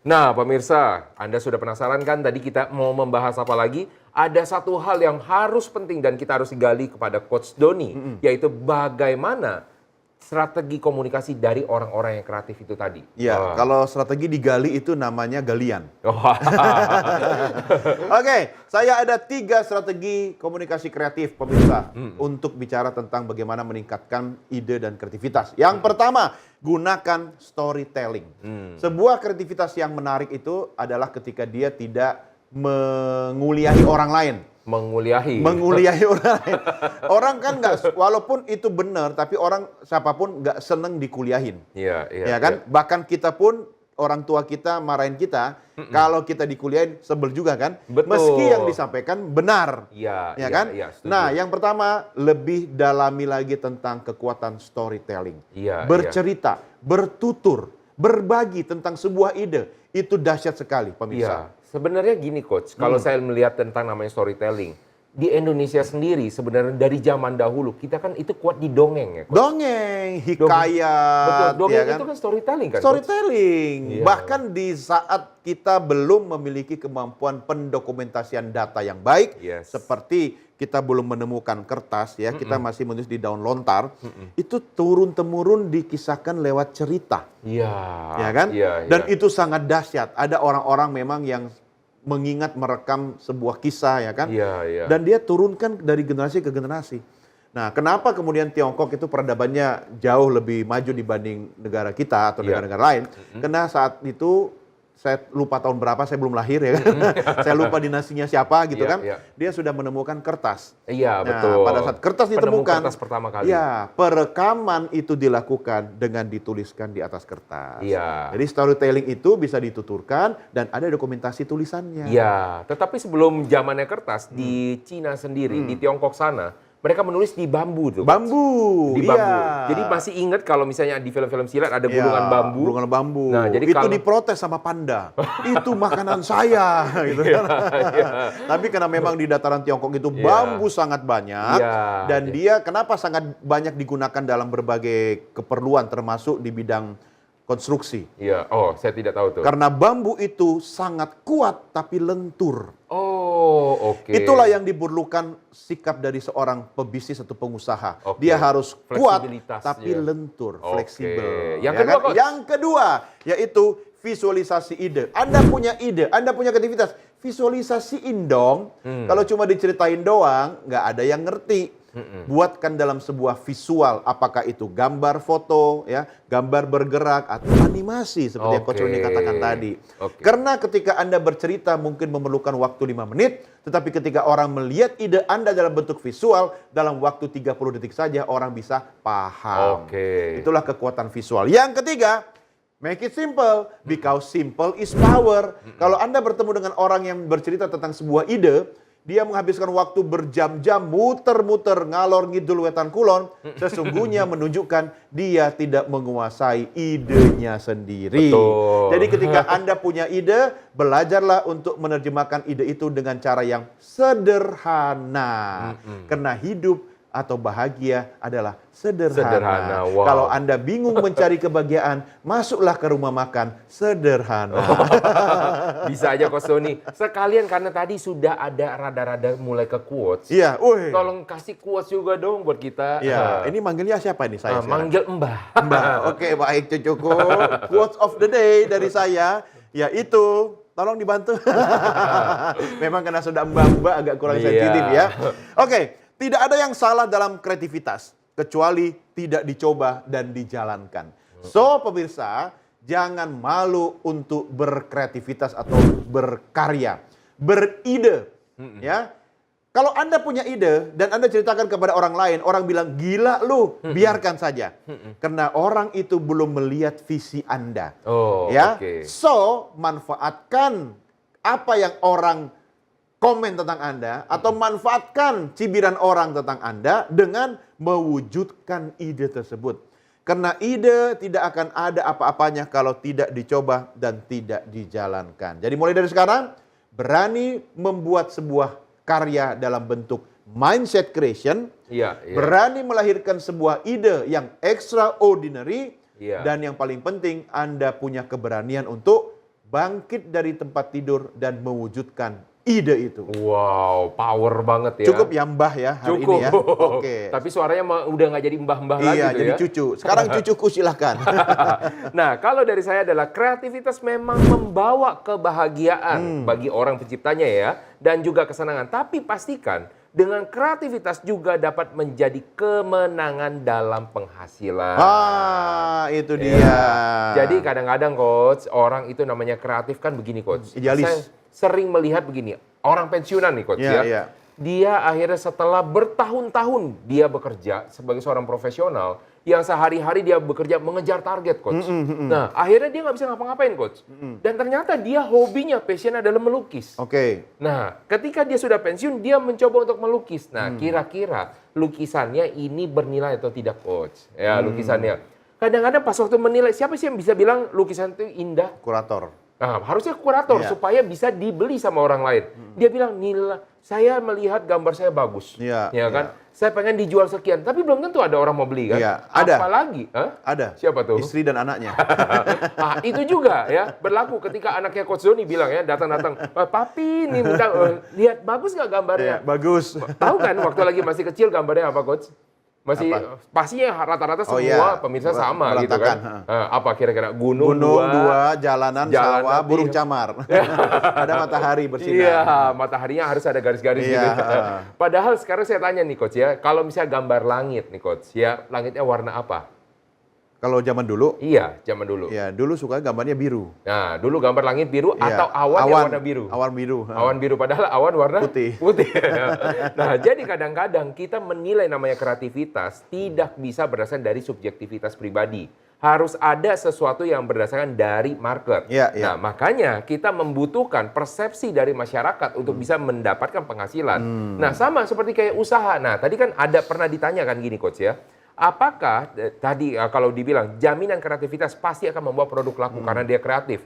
Nah, pemirsa, Anda sudah penasaran kan tadi kita mau membahas apa lagi? Ada satu hal yang harus penting dan kita harus gali kepada Coach Doni, yaitu bagaimana strategi komunikasi dari orang-orang yang kreatif itu tadi. Ya, Wah. kalau strategi digali itu namanya galian. Wah. Oke, saya ada 3 strategi komunikasi kreatif pemirsa untuk bicara tentang bagaimana meningkatkan ide dan kreativitas. Yang pertama, gunakan storytelling. Sebuah kreativitas yang menarik itu adalah ketika dia tidak menguliahi orang lain. Menguliahi. Menguliahi orang lain. Orang kan nggak, walaupun itu benar, tapi orang siapapun nggak seneng dikuliahin. Iya, iya. Ya kan? Bahkan kita pun, orang tua kita marahin kita, kalau kita dikuliahin sebel juga kan? Betul. Meski yang disampaikan benar. Iya, Ya iya, kan? iya, setuju. Nah, yang pertama, lebih dalami lagi tentang kekuatan storytelling. Iya, Bercerita, bertutur, berbagi tentang sebuah ide. Itu dahsyat sekali, pemirsa. Iya, sebenarnya gini Coach, kalau saya melihat tentang namanya storytelling, di Indonesia sendiri sebenarnya dari zaman dahulu kita kan itu kuat di dongeng ya Coach. Dongeng, hikayat, Betul, dongeng ya kan? itu kan storytelling kan Coach? Storytelling. Iya. Bahkan di saat kita belum memiliki kemampuan pendokumentasian data yang baik, Yes. seperti kita belum menemukan kertas ya, kita masih menulis di daun lontar, itu turun-temurun dikisahkan lewat cerita, Iya. ya kan? Iya, Dan iya. itu sangat dahsyat. Ada orang-orang memang yang mengingat merekam sebuah kisah ya kan? Iya, iya. Dan dia turunkan dari generasi ke generasi. Nah, kenapa kemudian Tiongkok itu peradabannya jauh lebih maju dibanding negara kita atau Iya. negara-negara lain? Karena saat itu saya lupa tahun berapa, saya belum lahir ya kan. Saya lupa dinastinya siapa gitu Iya, kan. iya. Dia sudah menemukan kertas. Iya, Nah, betul. pada saat kertas Penemu ditemukan, kertas pertama kali. ya, perekaman itu dilakukan dengan dituliskan di atas kertas. Iya. Jadi storytelling itu bisa dituturkan dan ada dokumentasi tulisannya. Iya, tetapi sebelum zamannya kertas di Cina sendiri, di Tiongkok sana, mereka menulis di bambu tuh. Bambu, Di bambu. iya. Jadi masih ingat kalau misalnya di film-film silat ada Iya, gulungan bambu. gulungan bambu. Nah, jadi itu kalau- diprotes sama panda. Itu makanan saya, gitu kan. Iya. Tapi karena memang di dataran Tiongkok itu Iya. bambu sangat banyak, Iya, dan iya. dia kenapa sangat banyak digunakan dalam berbagai keperluan, termasuk di bidang konstruksi. Iya. Oh, saya tidak tahu tuh. Karena bambu itu sangat kuat tapi lentur. Oh, oke. Itulah yang diperlukan sikap dari seorang pebisnis atau pengusaha. Oke. Dia harus kuat Fleksibilitas, tapi ya. lentur, Oke. fleksibel. Yang Ya kedua, kan? Coach? Yang kedua yaitu visualisasi ide. Anda punya ide, Anda punya kreativitas, visualisasiin dong. Kalau cuma diceritain doang, nggak ada yang ngerti. Buatkan dalam sebuah visual, apakah itu gambar foto, ya, gambar bergerak atau animasi seperti yang Coach Roni katakan tadi. Oke. Karena ketika Anda bercerita mungkin memerlukan waktu 5 menit, tetapi ketika orang melihat ide Anda dalam bentuk visual, dalam waktu 30 detik saja orang bisa paham. Oke. Itulah kekuatan visual. Yang ketiga, make it simple, because simple is power. Kalau Anda bertemu dengan orang yang bercerita tentang sebuah ide, dia menghabiskan waktu berjam-jam muter-muter ngalor ngidul wetan kulon, sesungguhnya menunjukkan dia tidak menguasai idenya sendiri. Betul. Jadi ketika Anda punya ide, belajarlah untuk menerjemahkan ide itu dengan cara yang sederhana. Karena hidup atau bahagia adalah sederhana. Sederhana, wow. Kalau Anda bingung mencari kebahagiaan, masuklah ke rumah makan sederhana. Bisa aja Coach Doni. Sekalian karena tadi sudah ada rada-rada mulai ke quotes. Iya, woi. Tolong kasih quotes juga dong buat kita. Iya, ini manggilnya siapa nih saya sekarang? Manggil Mbah. Mbak. Oke, baik cucuku. Quotes of the day dari saya yaitu tolong dibantu. Memang karena sudah mbak-mbak agak kurang Iya. sensitif ya. Oke, tidak ada yang salah dalam kreativitas kecuali tidak dicoba dan dijalankan. So, pemirsa, jangan malu untuk berkreativitas atau berkarya, beride, ya. Kalau Anda punya ide dan Anda ceritakan kepada orang lain, orang bilang, gila lu, biarkan saja. Karena orang itu belum melihat visi Anda. Oh, Ya, oke. so manfaatkan apa yang orang komen tentang Anda atau manfaatkan cibiran orang tentang Anda dengan mewujudkan ide tersebut. Karena ide tidak akan ada apa-apanya kalau tidak dicoba dan tidak dijalankan. Jadi mulai dari sekarang, berani membuat sebuah karya dalam bentuk mindset creation, Iya, iya. berani melahirkan sebuah ide yang extraordinary, Iya. dan yang paling penting Anda punya keberanian untuk bangkit dari tempat tidur dan mewujudkan ide itu. Wow, power banget ya. Cukup ya Mbah ya hari Cukup. ini ya. Oke. Tapi suaranya udah nggak jadi mbah-mbah lagi Iya, tuh jadi ya. cucu. Sekarang cucuku silahkan. Nah, kalau dari saya adalah kreativitas memang membawa kebahagiaan bagi orang penciptanya ya, dan juga kesenangan. Tapi pastikan dengan kreativitas juga dapat menjadi kemenangan dalam penghasilan. Itu dia. Ya. Jadi kadang-kadang coach, orang itu namanya kreatif kan begini coach. Idealis. Saya sering melihat begini, orang pensiunan nih coach Iya, ya. iya. Dia akhirnya setelah bertahun-tahun dia bekerja sebagai seorang profesional yang sehari-hari dia bekerja mengejar target coach. Nah, akhirnya dia nggak bisa ngapa-ngapain coach. Dan ternyata dia hobinya, passion adalah melukis. Oke. Nah, ketika dia sudah pensiun, dia mencoba untuk melukis. Nah, kira-kira lukisannya ini bernilai atau tidak, coach? Ya, lukisannya. Kadang-kadang pas waktu menilai, siapa sih yang bisa bilang lukisan itu indah? Kurator. Nah, harusnya kurator Iya. supaya bisa dibeli sama orang lain. Dia bilang, nilai, saya melihat gambar saya bagus. Iya, Ya kan? Saya pengen dijual sekian, tapi belum tentu ada orang mau beli kan? Iya, ada. Apalagi, hah? Ada. Siapa tuh? Istri dan anaknya. Ah, itu juga ya berlaku ketika anaknya Coach Doni bilang ya datang-datang, papi nih minta lihat bagus nggak gambarnya? Iya, bagus. Tahu kan waktu lagi masih kecil gambarnya apa Coach? Masih Apa? pastinya rata-rata Oh, semua iya. pemirsa sama gitu Berantakan, kan? Apa kira-kira gunung, Gunung dua, jalanan, Jalan sawah, nanti. burung camar. Ada matahari bersinar. Iya, mataharinya harus ada garis-garis Iya. gitu. Padahal sekarang saya tanya nih Coach ya, kalau misalnya gambar langit nih Coach ya, langitnya warna apa? Kalau zaman dulu, Iya, zaman dulu. ya dulu suka gambarnya biru. Nah, dulu gambar langit biru Iya. atau awan yang warna biru? Awan biru. Awan biru, padahal awan warna Putih. Putih. Nah, jadi kadang-kadang kita menilai namanya kreativitas tidak bisa berdasarkan dari subjektivitas pribadi. Harus ada sesuatu yang berdasarkan dari market. Iya, iya. Nah, makanya kita membutuhkan persepsi dari masyarakat untuk bisa mendapatkan penghasilan. Nah, sama seperti kayak usaha. Nah, tadi kan ada pernah ditanyakan gini Coach ya. Apakah tadi kalau dibilang jaminan kreativitas pasti akan membuat produk laku karena dia kreatif?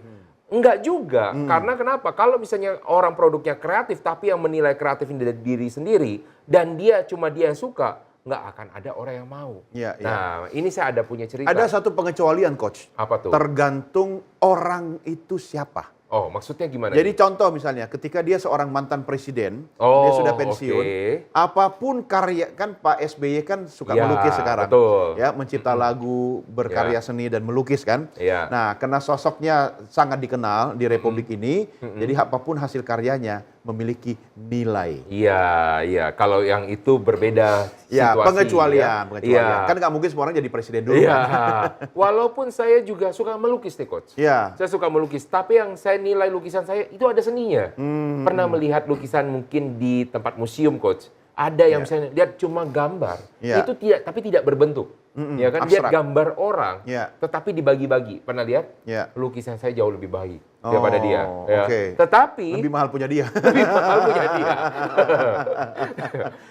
Enggak juga. Karena kenapa? Kalau misalnya orang produknya kreatif tapi yang menilai kreatif ini dari diri sendiri dan dia cuma dia yang suka, nggak akan ada orang yang mau. Iya, iya. Nah, ini saya ada punya cerita. Ada satu pengecualian, Coach. Apa tuh? Tergantung orang itu siapa. Oh, maksudnya gimana? Jadi nih? contoh misalnya, ketika dia seorang mantan presiden, Oh, dia sudah pensiun, oke. apapun karya, kan Pak SBY kan suka Ya, melukis sekarang, betul. ya mencipta lagu, berkarya seni dan melukis kan. Iya. Nah, karena sosoknya sangat dikenal di Republik ini, jadi apapun hasil karyanya memiliki nilai. Iya, iya. Kalau yang itu berbeda Ya, situasi. pengecualian. Iya. Kan nggak mungkin semua orang jadi presiden dulu. Iya. Walaupun saya juga suka melukis nih, Coach. Iya. Saya suka melukis, tapi yang saya nilai lukisan saya itu ada seninya. Pernah melihat lukisan mungkin di tempat museum, Coach. Ada yang misalnya lihat cuma gambar, Iya. itu tapi tidak berbentuk. Ya kan, lihat Abstrak. gambar orang, Iya. tetapi dibagi-bagi. Pernah lihat? Iya. Lukisan saya jauh lebih baik daripada dia. Oh, Ya. oke. Tetapi Lebih mahal punya dia. lebih mahal punya dia.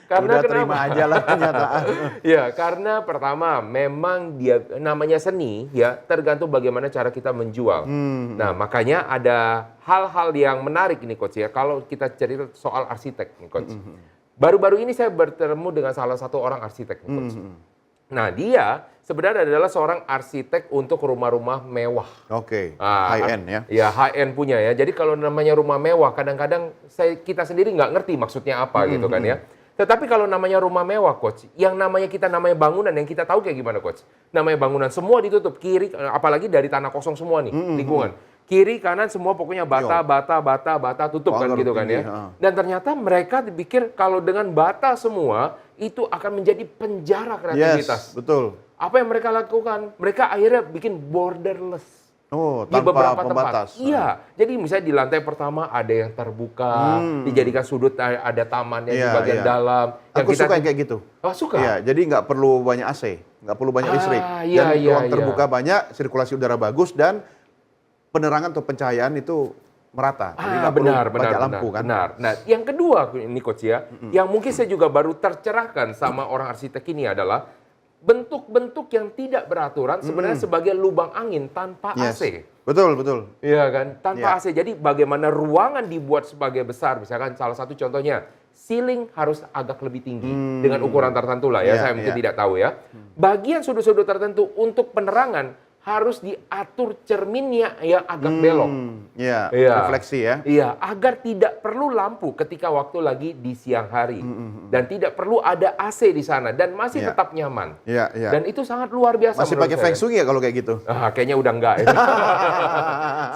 Karena Udah kenapa? terima aja lah kenyataan. Ya, karena pertama memang dia namanya seni ya, tergantung bagaimana cara kita menjual. Nah, makanya ada hal-hal yang menarik ini, Coach ya. Kalau kita cerita soal arsitek nih, Coach. Baru-baru ini saya bertemu dengan salah satu orang arsitek nih, Coach. Nah, dia sebenarnya adalah seorang arsitek untuk rumah-rumah mewah. Oke, Ah, high end ya. Ya, high end punya ya. Jadi kalau namanya rumah mewah, kadang-kadang kita sendiri nggak ngerti maksudnya apa gitu kan ya. Tetapi kalau namanya rumah mewah, Coach, yang namanya bangunan, yang kita tahu kayak gimana, Coach? Namanya bangunan, semua ditutup, kiri, apalagi dari tanah kosong semua nih, lingkungan. Kiri, kanan, semua pokoknya bata, tutup kan Pagar gitu kan tinggi, ya. Dan ternyata mereka dipikir kalau dengan bata semua, itu akan menjadi penjara kreativitas. Yes, betul. Apa yang mereka lakukan? Mereka akhirnya bikin borderless. Oh, Di tanpa beberapa pembatas. tempat. Iya. Jadi misalnya di lantai pertama ada yang terbuka, dijadikan sudut, ada tamannya di Iya, bagian iya. dalam. Aku suka yang kayak gitu. Oh, suka? Iya, jadi nggak perlu banyak AC, nggak perlu banyak listrik. Iya, Dan iya, ruang iya. terbuka banyak, sirkulasi udara bagus, dan penerangan atau pencahayaan itu merata. Jadi nggak perlu banyak lampu kan. benar. Nah, yang kedua ini, Coach ya, yang mungkin saya juga baru tercerahkan sama orang arsitek ini adalah bentuk-bentuk yang tidak beraturan sebenarnya sebagai lubang angin tanpa Yes. AC. Betul, betul. Iya kan, tanpa Iya. AC. Jadi bagaimana ruangan dibuat sebagai besar, misalkan salah satu contohnya, ceiling harus agak lebih tinggi dengan ukuran tertentu lah ya, Iya, saya mungkin iya. tidak tahu ya. Bagian sudut-sudut tertentu untuk penerangan harus diatur cerminnya yang agak belok. Iya, Iya. refleksi ya. Iya, agar tidak perlu lampu ketika waktu lagi di siang hari. Dan tidak perlu ada AC di sana dan masih Iya. tetap nyaman. Iya, iya. Dan itu sangat luar biasa Masih menurut pakai saya. feng shui ya kalau kayak gitu? Kayaknya udah enggak ya.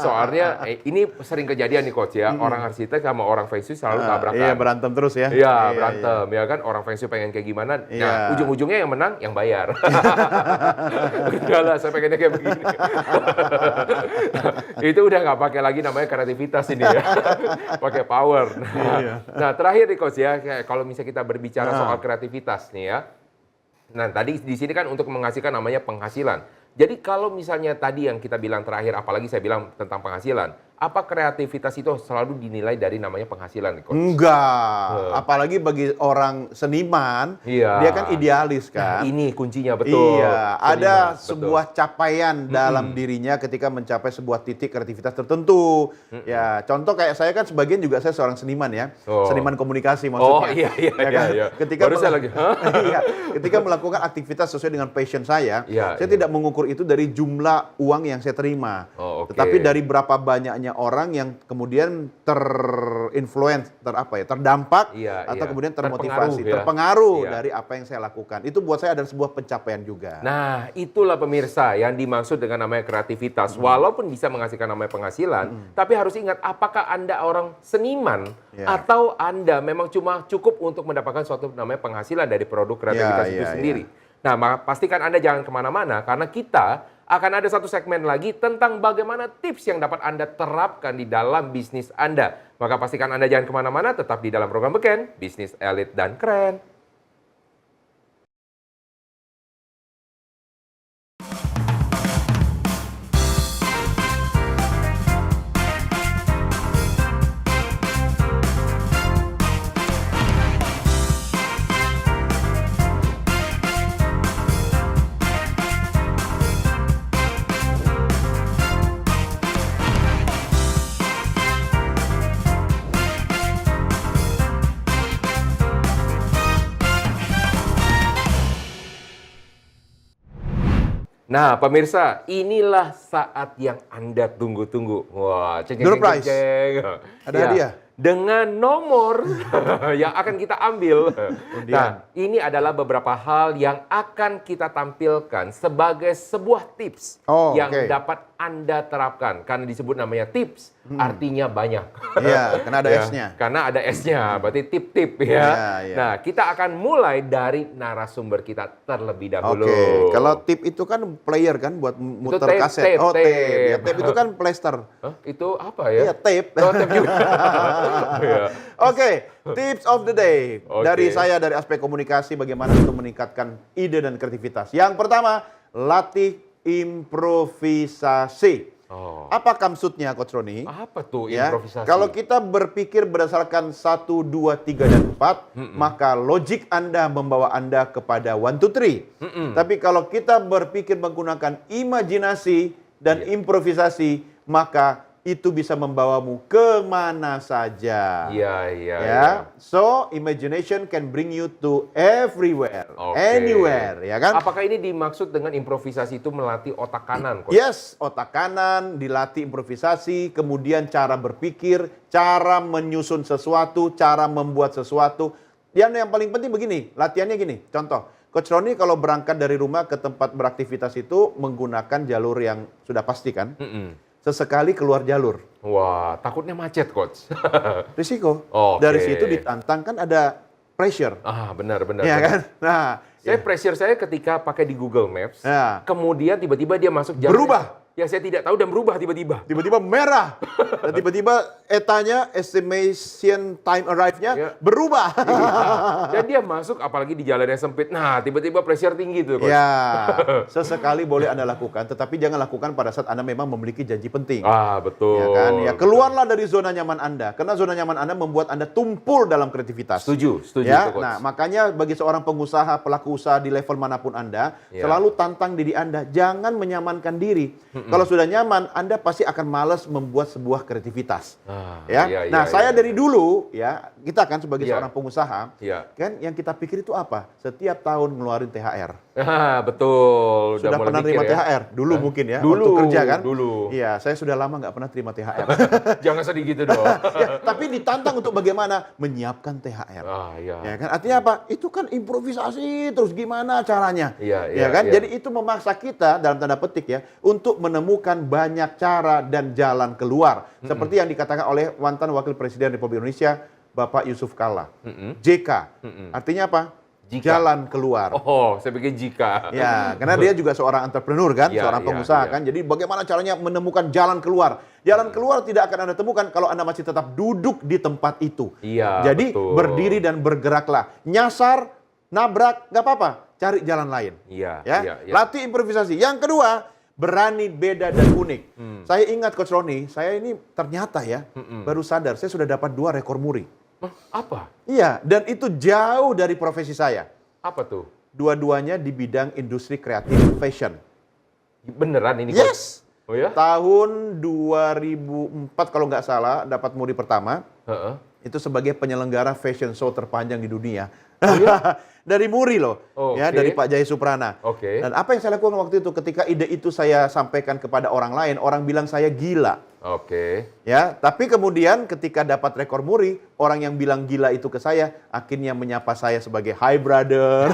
Soalnya ini sering kejadian nih, Coach ya. Orang arsitek sama orang feng shui selalu tabrakan. Iya, berantem terus ya. Iya, berantem ya kan. Orang feng shui pengen kayak gimana. Nah, Iya. ujung-ujungnya yang menang yang bayar. Enggak lah, saya pengennya kayak begini. Itu udah nggak pakai lagi namanya kreativitas ini ya. Pakai power. Nah, terakhir nih, Coach ya, kayak kalau misalnya kita berbicara soal kreativitas nih ya. Nah, tadi di sini kan untuk menghasilkan namanya penghasilan. Jadi kalau misalnya tadi yang kita bilang terakhir, apalagi saya bilang tentang penghasilan, apa kreativitas itu selalu dinilai dari namanya penghasilan nih, Coach? Enggak, apalagi bagi orang seniman, Iya. dia kan idealis Nah, kan. ini kuncinya betul. Iya, Seniman, ada betul. sebuah capaian dalam dirinya ketika mencapai sebuah titik kreativitas tertentu. Ya, contoh kayak saya kan sebagian juga saya seorang seniman ya, Oh. seniman komunikasi Oh, maksudnya. iya, iya, Ya kan? iya. Ketika Baru saya lagi, hah? Iya, ketika melakukan aktivitas sesuai dengan passion saya, Iya, saya iya. tidak mengukur itu dari jumlah uang yang saya terima. Oh, oke. Tetapi dari berapa banyaknya orang yang kemudian terinfluence, terdampak, Iya, atau iya. kemudian Terpengaruh termotivasi, ya. terpengaruh Iya. dari apa yang saya lakukan. Itu buat saya adalah sebuah pencapaian juga. Nah, itulah pemirsa yang dimaksud dengan namanya kreativitas. Walaupun bisa menghasilkan namanya penghasilan, tapi harus ingat apakah Anda orang seniman Ya. atau Anda memang cuma cukup untuk mendapatkan suatu namanya penghasilan dari produk kreativitas Ya, itu ya, sendiri. Nah, pastikan Anda jangan kemana-mana karena kita akan ada satu segmen lagi tentang bagaimana tips yang dapat Anda terapkan di dalam bisnis Anda. Maka pastikan Anda jangan kemana-mana, tetap di dalam program Beken, Bisnis Elit dan Keren. Nah, pemirsa, inilah saat yang Anda tunggu-tunggu. Wah, ceng, ceng, Door ceng, prize. ceng. Ada Ya, hadiah. dengan nomor yang akan kita ambil. Undian. Nah, ini adalah beberapa hal yang akan kita tampilkan sebagai sebuah tips Oh, yang oke. dapat Anda terapkan. Karena disebut namanya tips, artinya banyak. Iya, karena ada Ya, S-nya. karena ada S-nya, berarti tip-tip ya. Iya, iya. Nah, kita akan mulai dari narasumber kita terlebih dahulu. Oke, kalau tip itu kan player kan buat muter tape, kaset. tape, Oh, tape. tape. Ya, tape itu kan plaster. Hah? Itu apa ya? Iya, tape. Oh, tape juga. Iya. Oke, tips of the day. Oke. Dari saya, dari aspek komunikasi, bagaimana untuk meningkatkan ide dan kreativitas. Yang pertama, latih improvisasi. Oh. Apa maksudnya, Coach Roni? Apa tuh Ya, improvisasi? kalau kita berpikir berdasarkan 1, 2, 3, dan 4, maka logik Anda membawa Anda kepada 1, 2, 3. Tapi kalau kita berpikir menggunakan imajinasi dan improvisasi, maka itu bisa membawamu kemana saja. Iya, iya, Ya, iya. so imagination can bring you to everywhere, Oke. anywhere, ya kan? Apakah ini dimaksud dengan improvisasi itu melatih otak kanan, Coach? Yes, otak kanan dilatih improvisasi, kemudian cara berpikir, cara menyusun sesuatu, cara membuat sesuatu. Dan yang paling penting begini, latihannya gini. Contoh, Coach Roni kalau berangkat dari rumah ke tempat beraktivitas itu menggunakan jalur yang sudah pasti kan? Sesekali keluar jalur. Wah, takutnya macet, Coach. Risiko. Oke. Dari situ ditantang kan ada pressure. Ah, benar, benar. Ya benar. kan? Nah, Pressure saya ketika pakai di Google Maps, Ya. kemudian tiba-tiba dia masuk jalan Berubah. yang saya tidak tahu dan berubah tiba-tiba. tiba-tiba merah. Dan tiba-tiba etanya, estimation time arrive-nya Ya. berubah. Dan dia masuk apalagi di jalan yang sempit. Nah, tiba-tiba pressure tinggi tuh, Coach. Ya, sesekali boleh Anda lakukan, tetapi jangan lakukan pada saat Anda memang memiliki janji penting. Ah, betul. Ya kan? Ya, keluarlah dari zona nyaman Anda, karena zona nyaman Anda membuat Anda tumpul dalam kreativitas. Setuju Ya, tuh, Coach. nah makanya bagi seorang pengusaha, pelaku usaha di level manapun Anda, Ya. selalu tantang diri Anda, jangan menyamankan diri. Kalau sudah nyaman, Anda pasti akan malas membuat sebuah kreativitas. Ah, Ya, iya, nah iya, saya iya. dari dulu, ya kita kan sebagai Iya. seorang pengusaha, Iya. kan yang kita pikir itu apa? Setiap tahun ngeluarin THR. Ah, betul. Sudah mulai pernah mikir terima ya. THR? Dulu Hah? mungkin ya, Dulu, waktu kerja kan? dulu. Iya, saya sudah lama nggak pernah terima THR. Jangan sedih gitu dong. Ya, tapi ditantang untuk bagaimana menyiapkan THR. Ah, iya. Ya kan, artinya apa? Itu kan improvisasi, terus gimana caranya? Iya, Ya iya, kan, iya. jadi itu memaksa kita dalam tanda petik ya untuk menemukan banyak cara dan jalan keluar. Seperti yang dikatakan oleh mantan Wakil Presiden Republik Indonesia, Bapak Yusuf Kalla. JK. Artinya apa? Jika. Jalan keluar. Oh, saya pikir jika. Ya, karena dia juga seorang entrepreneur kan, Iya, seorang iya, pengusaha iya. kan. Jadi bagaimana caranya menemukan jalan keluar? Jalan keluar tidak akan Anda temukan kalau Anda masih tetap duduk di tempat itu. Iya, Jadi betul. berdiri dan bergeraklah. Nyasar, nabrak, nggak apa-apa. Cari jalan lain. Iya, Ya, iya, iya. latih improvisasi. Yang kedua, berani, beda dan unik. Saya ingat Coach Roni, saya ini ternyata ya baru sadar saya sudah dapat 2 rekor muri. Hah, apa? Iya, dan itu jauh dari profesi saya. Apa tuh? Dua-duanya di bidang industri kreatif fashion. Beneran ini, Coach? Yes. Oh ya? Tahun 2004 kalau nggak salah dapat muri pertama. Heeh. Itu sebagai penyelenggara fashion show terpanjang di dunia. Oh, iya? Dari muri loh. Oh, Ya, oke. dari Pak Jaya Suprana. Oke. Dan apa yang saya lakukan waktu itu ketika ide itu saya sampaikan kepada orang lain, orang bilang saya gila. Oke. Ya, tapi kemudian ketika dapat rekor muri, orang yang bilang gila itu ke saya akhirnya menyapa saya sebagai hi brother.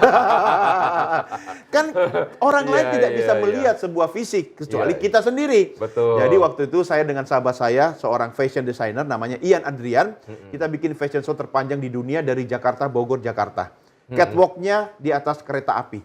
Kan orang lain Iya, tidak iya, bisa iya. melihat sebuah fisik kecuali Iya. kita sendiri. Betul. Jadi waktu itu saya dengan sahabat saya, seorang fashion designer namanya Ian Adrian, kita bikin fashion show terpanjang di dunia dari Jakarta, Bogor, Jakarta. Catwalk-nya di atas kereta api.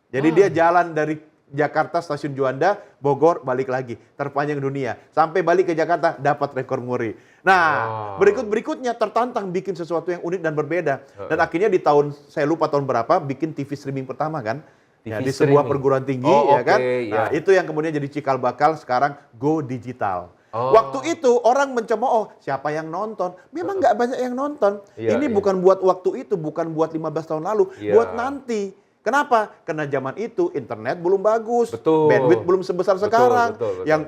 Jadi dia jalan dari Jakarta, Stasiun Juanda, Bogor, balik lagi. Terpanjang dunia. Sampai balik ke Jakarta, dapat rekor muri. Nah, Wow. berikutnya tertantang bikin sesuatu yang unik dan berbeda. Dan akhirnya di tahun, saya lupa tahun berapa, bikin TV streaming pertama kan. Ya, TV di sebuah streaming. perguruan tinggi, Oh, ya kan. oke, Nah, ya. itu yang kemudian jadi cikal bakal sekarang go digital. Oh. Waktu itu orang mencemooh, siapa yang nonton? Memang nggak banyak yang nonton. Iya, Ini iya. bukan buat waktu itu, bukan buat 15 tahun lalu, Iya. buat nanti. Kenapa? Karena zaman itu internet belum bagus, Betul. bandwidth belum sebesar Betul, sekarang, betul, betul. yang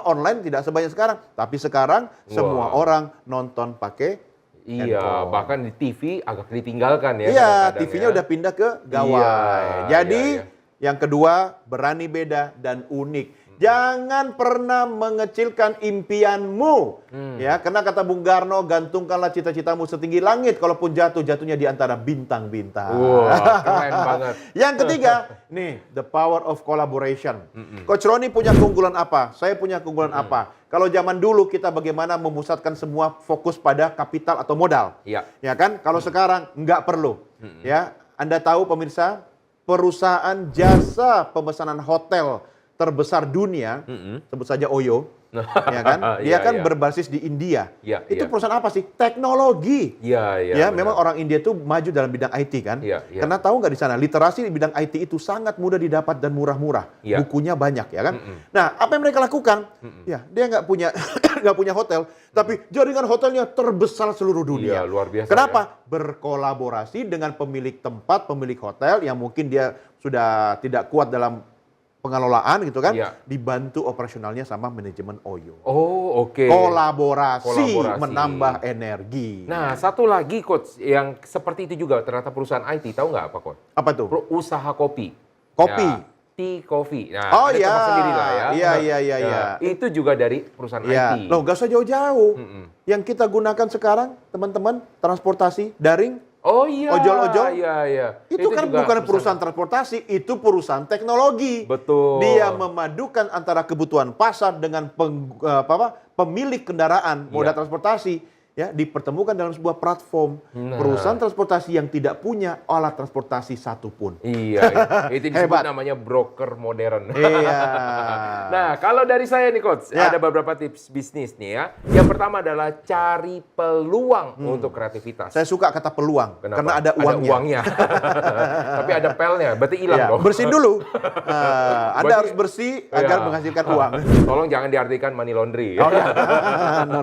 online tidak sebanyak sekarang. Tapi sekarang semua Wah. orang nonton pakai Iya, handphone. bahkan di TV agak ditinggalkan ya. Iya, kadang-kadang TV-nya ya. udah pindah ke gawai. Iya, Jadi iya, iya. Yang kedua, berani beda dan unik. Jangan pernah mengecilkan impianmu. Ya, karena kata Bung Karno, gantungkanlah cita-citamu setinggi langit. Kalaupun jatuh, jatuhnya di antara bintang-bintang. Wah, keren banget. Yang ketiga, nih, the power of collaboration. Coach Roni punya keunggulan apa? Saya punya keunggulan apa? Kalau zaman dulu kita bagaimana memusatkan semua fokus pada kapital atau modal. Iya. Ya kan? Kalau sekarang nggak perlu. Ya, Anda tahu pemirsa, perusahaan jasa pemesanan hotel terbesar dunia, sebut saja Oyo, ya kan? Dia Iya, kan iya. berbasis di India. Iya, Itu iya. perusahaan apa sih? Teknologi. Iya, iya. Ya, benar. memang orang India itu maju dalam bidang IT kan. Iya, iya. Karena tahu nggak di sana, literasi di bidang IT itu sangat mudah didapat dan murah-murah. Iya. Bukunya banyak ya kan. Nah, apa yang mereka lakukan? Ya, dia nggak punya nggak punya hotel, tapi jaringan hotelnya terbesar seluruh dunia. Iya, luar biasa. Kenapa? Berkolaborasi dengan pemilik tempat, pemilik hotel yang mungkin dia sudah tidak kuat dalam pengelolaan gitu kan, Iya. dibantu operasionalnya sama manajemen Oyo. Oh, oke. Kolaborasi Kolaborasi. menambah energi. Nah, satu lagi coach yang seperti itu juga ternyata perusahaan IT, tahu nggak apa coach? Apa tuh? Usaha kopi. Kopi. Ya, tea coffee. Nah, Oh Anda iya, tebak sendiri lah ya. iya, iya, iya, Ya, iya. Itu juga dari perusahaan Ya, IT. loh gak usah jauh-jauh. Yang kita gunakan sekarang, teman-teman, transportasi daring, Oh iya. Ojol-ojol. Iya, iya. itu kan juga bukan perusahaan transportasi, itu perusahaan teknologi. Betul. Dia memadukan antara kebutuhan pasar dengan pemilik kendaraan moda Iya. transportasi, ya, dipertemukan dalam sebuah platform. Nah. Perusahaan transportasi yang tidak punya alat transportasi satupun. Iya, itu disebut Hebat. namanya broker modern. Iya. Nah, kalau dari saya nih Coach, Ya. ada beberapa tips bisnis nih ya. Yang pertama adalah cari peluang untuk kreativitas. Saya suka kata peluang, Kenapa? karena ada uangnya. Tapi ada pelnya, berarti hilang Ya, dong. bersih dulu. Anda Berarti- harus bersih agar Ya. menghasilkan uang. Tolong jangan diartikan money laundry. Oh ya. No.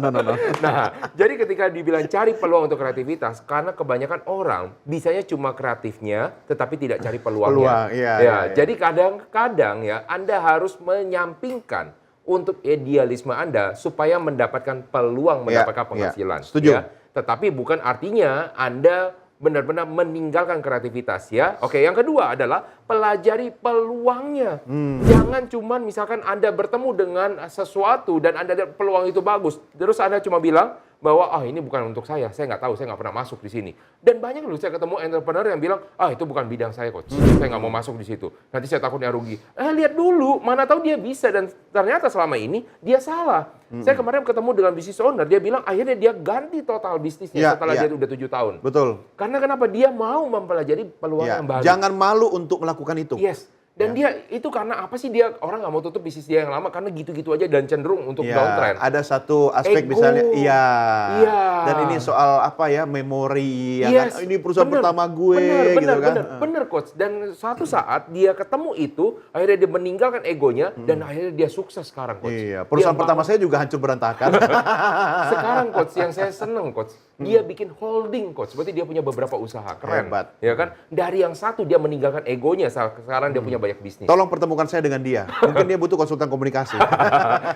Nah, jadi ketika dibilang cari peluang untuk kreativitas, karena kebanyakan orang bisanya cuma kreatifnya, tetapi tidak cari peluangnya. Peluang, iya, iya. Jadi kadang-kadang ya, Anda harus menyampingkan untuk idealisme Anda supaya mendapatkan peluang Iya, mendapatkan penghasilan. iya. Setuju. Ya. Tetapi bukan artinya Anda benar-benar meninggalkan kreativitas ya. Oke, yang kedua adalah pelajari peluangnya. Jangan cuman misalkan Anda bertemu dengan sesuatu dan Anda lihat peluang itu bagus, terus Anda cuma bilang bahwa ini bukan untuk saya nggak tahu, saya nggak pernah masuk di sini. Dan banyak loh saya ketemu entrepreneur yang bilang, itu bukan bidang saya coach, saya nggak mau masuk di situ. Nanti saya takutnya rugi. Lihat dulu, mana tahu dia bisa dan ternyata selama ini dia salah. Saya kemarin ketemu dengan business owner, dia bilang akhirnya dia ganti total bisnisnya Ya, setelah ya. dia udah 7 tahun. Betul. Karena kenapa? Dia mau mempelajari peluang Ya. yang baru. Jangan malu untuk melakukan itu. Yes. Dan dia itu karena apa sih dia orang nggak mau tutup bisnis dia yang lama karena gitu-gitu aja dan cenderung untuk Ya, downtrend. ada satu aspek Ego. misalnya, iya. Iya. Dan ini soal apa ya, memori, ya Yes, kan? Ini perusahaan bener, pertama gue, bener, gitu kan? Bener coach. Dan suatu saat dia ketemu itu, akhirnya dia meninggalkan egonya dan akhirnya dia sukses sekarang coach. Iya, perusahaan Dia pertama bangun- saya juga hancur berantakan. Sekarang coach yang saya seneng coach, dia bikin holding coach. Berarti dia punya beberapa usaha keren. Hebat. Ya kan? Dari yang satu dia meninggalkan egonya, sekarang dia punya banyak bisnis. Tolong pertemukan saya dengan dia. Mungkin dia butuh konsultan komunikasi.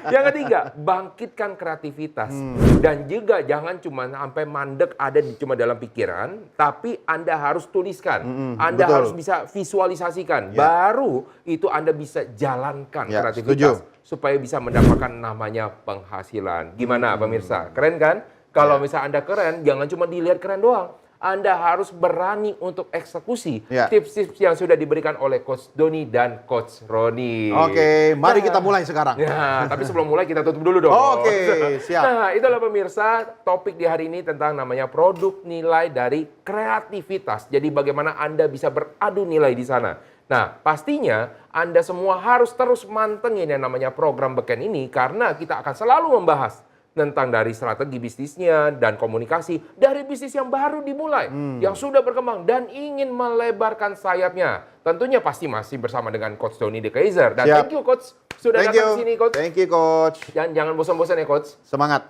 Yang ketiga, bangkitkan kreativitas. Dan juga jangan cuma sampai mandek ada cuma dalam pikiran, tapi Anda harus tuliskan. Anda betul. harus bisa visualisasikan. Ya. Baru itu Anda bisa jalankan Ya, kreativitas. setuju. Supaya bisa mendapatkan namanya penghasilan. Gimana pemirsa? Keren kan? Kalau Ya. misalnya Anda keren, jangan cuma dilihat keren doang. Anda harus berani untuk eksekusi Ya. tips-tips yang sudah diberikan oleh Coach Doni dan Coach Roni. Oke, mari Nah, kita mulai sekarang. Ya, tapi sebelum mulai kita tutup dulu dong. Oke, siap. Nah, itulah pemirsa topik di hari ini tentang namanya produk nilai dari kreativitas. Jadi bagaimana Anda bisa beradu nilai di sana. Nah, pastinya Anda semua harus terus mantengin yang namanya program Beken ini karena kita akan selalu membahas tentang dari strategi bisnisnya dan komunikasi dari bisnis yang baru dimulai, yang sudah berkembang dan ingin melebarkan sayapnya. Tentunya pasti masih bersama dengan Coach Doni De Keizer. Dan Siap. thank you Coach sudah Thank datang you. sini Coach. Thank you, Coach. Dan jangan bosan-bosan ya Coach. Semangat.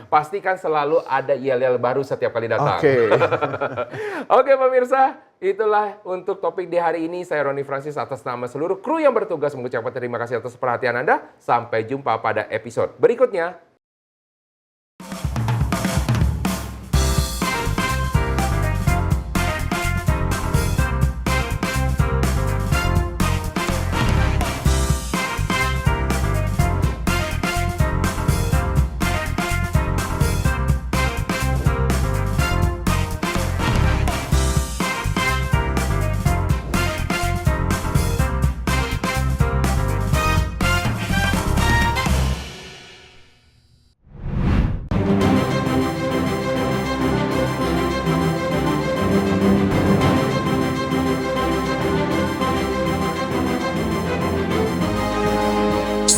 Pastikan selalu ada yel-yel baru setiap kali datang. Oke. Oke pemirsa, itulah untuk topik di hari ini. Saya Roni Francis atas nama seluruh kru yang bertugas mengucapkan terima kasih atas perhatian Anda. Sampai jumpa pada episode berikutnya.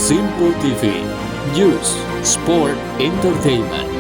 Simple TV, News, Sport, Entertainment.